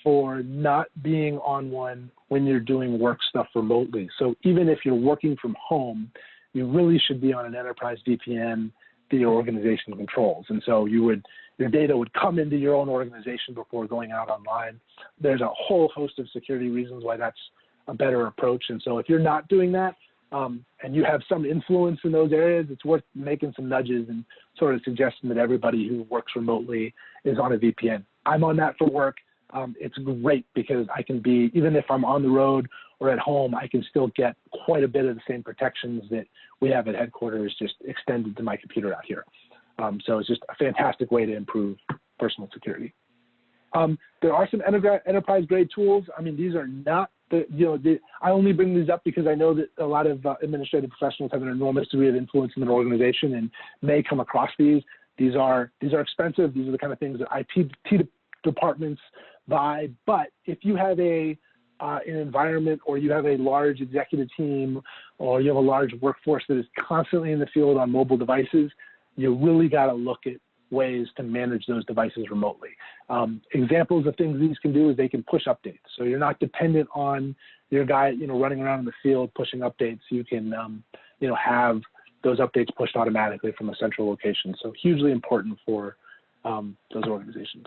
for not being on one when you're doing work stuff remotely. So even if you're working from home you really should be on an enterprise VPN that your organization controls. And so your data would come into your own organization before going out online. There's a whole host of security reasons why that's a better approach. And so if you're not doing that, and you have some influence in those areas, it's worth making some nudges and sort of suggesting that everybody who works remotely is on a VPN. I'm on that for work. It's great because I can be, even if I'm on the road or at home, I can still get quite a bit of the same protections that we have at headquarters just extended to my computer out here. So it's just a fantastic way to improve personal security. There are some enterprise-grade tools. I mean, these are not I only bring these up because I know that a lot of administrative professionals have an enormous degree of influence in an organization and may come across these. These are expensive. These are the kind of things that IT departments buy. But if you have an environment, or you have a large executive team, or you have a large workforce that is constantly in the field on mobile devices, you really got to look at ways to manage those devices remotely. Examples of things these can do is they can push updates. So you're not dependent on your guy, running around in the field pushing updates. You can, have those updates pushed automatically from a central location. So hugely important for those organizations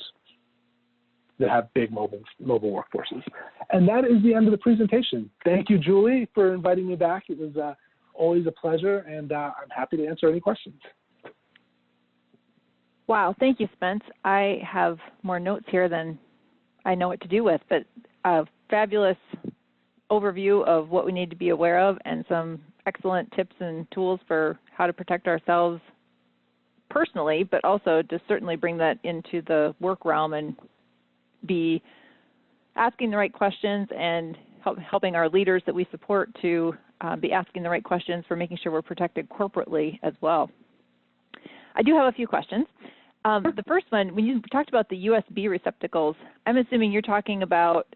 that have big mobile workforces. And that is the end of the presentation. Thank you, Julie, for inviting me back. It was always a pleasure, and I'm happy to answer any questions. Wow, thank you, Spence. I have more notes here than I know what to do with, but a fabulous overview of what we need to be aware of and some excellent tips and tools for how to protect ourselves personally, but also to certainly bring that into the work realm and be asking the right questions and helping our leaders that we support to be asking the right questions for making sure we're protected corporately as well. I do have a few questions. The first one, when you talked about the USB receptacles, I'm assuming you're talking about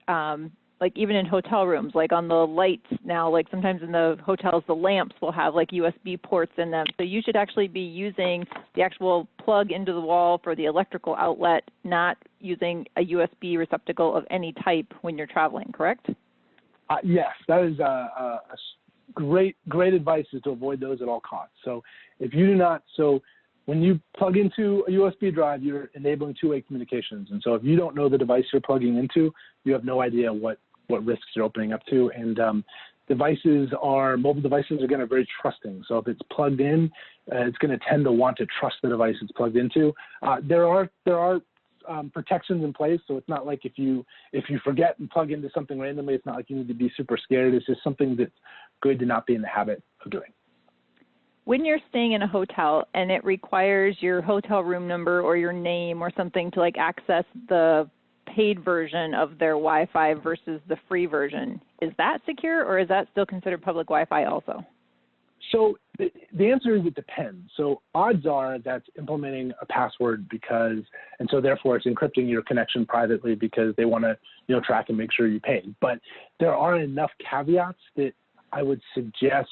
like even in hotel rooms, like on the lights now, like sometimes in the hotels, the lamps will have like USB ports in them. So you should actually be using the actual plug into the wall for the electrical outlet, not using a USB receptacle of any type when you're traveling, correct? Yes, that is a great advice, is to avoid those at all costs. So if you do not, when you plug into a USB drive, you're enabling two-way communications. And so if you don't know the device you're plugging into, you have no idea what risks you're opening up to. And mobile devices are going to be very trusting. So if it's plugged in, it's going to tend to want to trust the device it's plugged into. There are protections in place. So it's not like if you forget and plug into something randomly, it's not like you need to be super scared. It's just something that's good to not be in the habit of doing. When you're staying in a hotel and it requires your hotel room number or your name or something to like access the paid version of their Wi-Fi versus the free version, is that secure, or is that still considered public Wi-Fi also? So the answer is it depends. So odds are that's implementing a password and so therefore it's encrypting your connection privately because they want to, track and make sure you pay. But there are enough caveats that I would suggest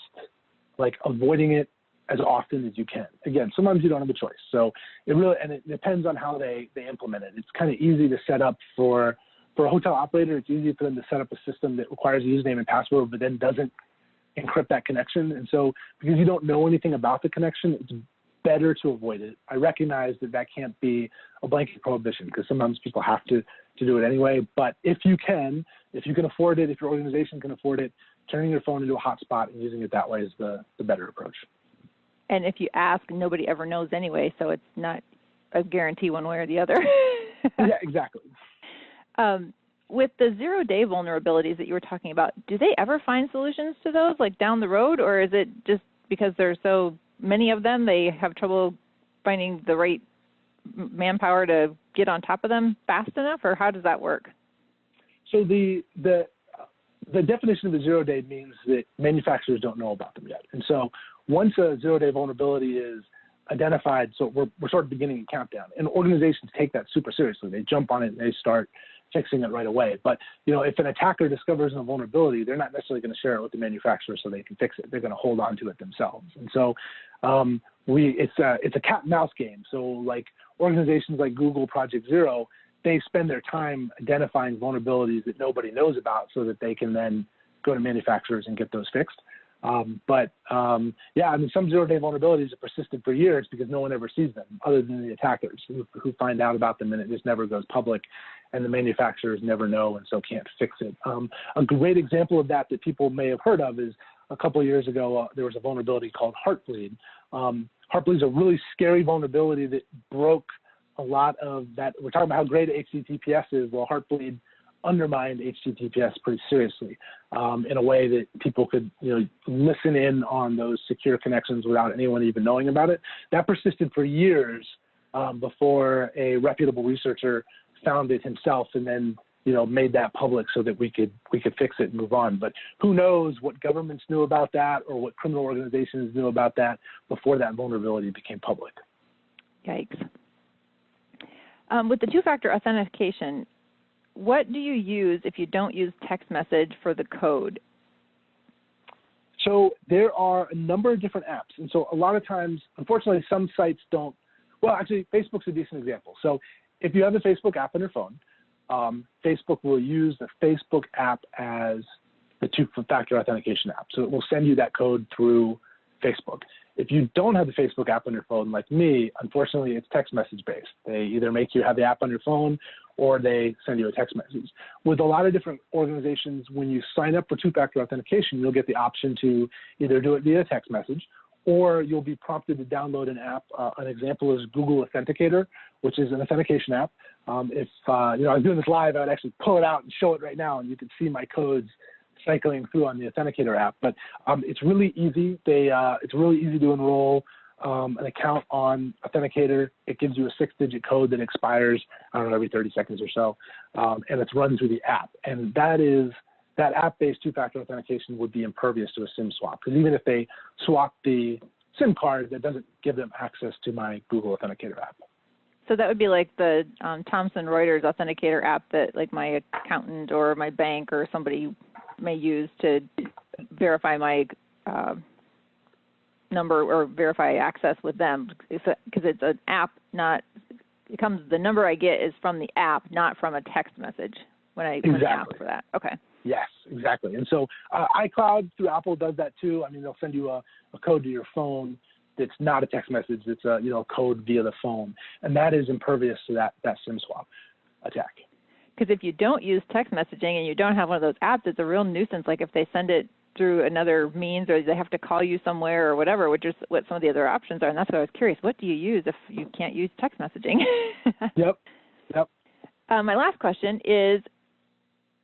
like avoiding it as often as you can. Again, sometimes you don't have a choice. So it depends on how they implement it. It's kind of easy to set up for a hotel operator. It's easy for them to set up a system that requires a username and password, but then doesn't encrypt that connection. And so because you don't know anything about the connection, it's better to avoid it. I recognize that can't be a blanket prohibition because sometimes people have to do it anyway. But if you can afford it, if your organization can afford it, turning your phone into a hotspot and using it that way is the better approach. And if you ask, nobody ever knows anyway, so it's not a guarantee one way or the other. Yeah, exactly. With the zero-day vulnerabilities that you were talking about, do they ever find solutions to those, like down the road, or is it just because there's so many of them, they have trouble finding the right manpower to get on top of them fast enough, or how does that work? So the definition of a zero-day means that manufacturers don't know about them yet. And so once a zero-day vulnerability is identified, so we're sort of beginning a countdown. And organizations take that super seriously. They jump on it and they start fixing it right away. But if an attacker discovers a vulnerability, they're not necessarily going to share it with the manufacturer so they can fix it. They're going to hold on to it themselves. And so it's a cat and mouse game. So like organizations like Google Project Zero, they spend their time identifying vulnerabilities that nobody knows about so that they can then go to manufacturers and get those fixed. Yeah, I mean, some zero-day vulnerabilities are persistent for years because no one ever sees them other than the attackers who find out about them, and it just never goes public, and the manufacturers never know and so can't fix it. A great example of that people may have heard of is a couple of years ago, there was a vulnerability called Heartbleed. Heartbleed is a really scary vulnerability that broke a lot of that. We're talking about how great HTTPS is. Well, Heartbleed undermined HTTPS pretty seriously in a way that people could, listen in on those secure connections without anyone even knowing about it. That persisted for years before a reputable researcher found it himself and then, made that public so that we could fix it and move on. But who knows what governments knew about that or what criminal organizations knew about that before that vulnerability became public. Yikes. With the two-factor authentication, what do you use if you don't use text message for the code? So there are a number of different apps. And so a lot of times, unfortunately, some sites don't. Well, actually, Facebook's a decent example. So if you have a Facebook app on your phone, Facebook will use the Facebook app as the two-factor authentication app. So it will send you that code through Facebook. If you don't have the Facebook app on your phone, like me, unfortunately, it's text message based. They either make you have the app on your phone or they send you a text message. With a lot of different organizations, when you sign up for two-factor authentication, you'll get the option to either do it via text message or you'll be prompted to download an app. An example is Google Authenticator, which is an authentication app. If I was doing this live, I would actually pull it out and show it right now, and you can see my codes cycling through on the Authenticator app. But it's really easy. It's really easy to enroll an account on Authenticator. It gives you a 6-digit code that expires, every 30 seconds or so, and it's run through the app. And that app-based two-factor authentication would be impervious to a SIM swap, because even if they swap the SIM card, that doesn't give them access to my Google Authenticator app. So that would be like the Thomson Reuters Authenticator app that like my accountant or my bank or somebody may use to verify my number or verify access with them, because it's an app, the number I get is from the app, not from a text message when I ask for that. Okay. Yes, exactly. And so iCloud through Apple does that too. I mean, they'll send you a code to your phone that's not a text message. It's a code via the phone, and that is impervious to that SIM swap attack. Because if you don't use text messaging and you don't have one of those apps, it's a real nuisance. Like if they send it through another means or they have to call you somewhere or whatever, which is what some of the other options are. And that's what I was curious. What do you use if you can't use text messaging? Yep. My last question is,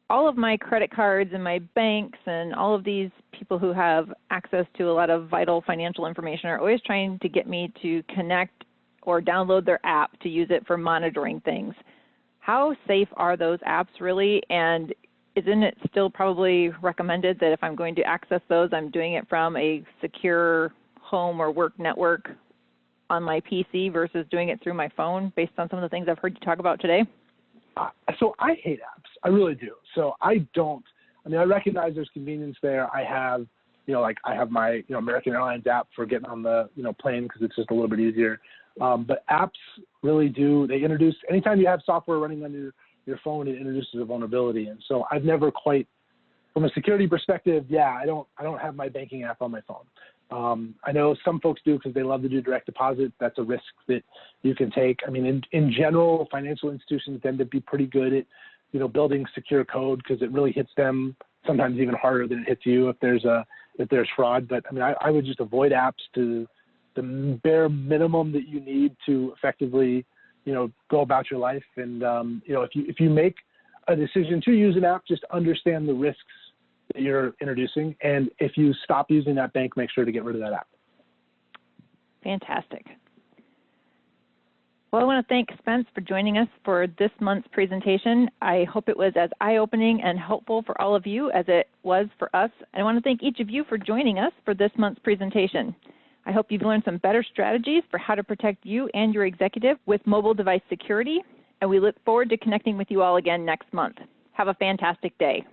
all of my credit cards and my banks and all of these people who have access to a lot of vital financial information are always trying to get me to connect or download their app to use it for monitoring things. How safe are those apps really? And isn't it still probably recommended that if I'm going to access those, I'm doing it from a secure home or work network on my PC versus doing it through my phone based on some of the things I've heard you talk about today? So I hate apps. I really do. So I recognize there's convenience there. I have, I have my, American Airlines app for getting on the, plane because it's just a little bit easier. But apps really do, anytime you have software running on your phone, it introduces a vulnerability. And so I've never quite, from a security perspective, I don't have my banking app on my phone. I know some folks do because they love to do direct deposit. That's a risk that you can take. I mean, in general, financial institutions tend to be pretty good at, building secure code because it really hits them sometimes even harder than it hits you if there's fraud. But I mean, I would just avoid apps to the bare minimum that you need to effectively, go about your life. And if you make a decision to use an app, just understand the risks that you're introducing. And if you stop using that bank, make sure to get rid of that app. Fantastic. Well, I want to thank Spence for joining us for this month's presentation. I hope it was as eye-opening and helpful for all of you as it was for us. And I want to thank each of you for joining us for this month's presentation. I hope you've learned some better strategies for how to protect you and your executive with mobile device security. And we look forward to connecting with you all again next month. Have a fantastic day.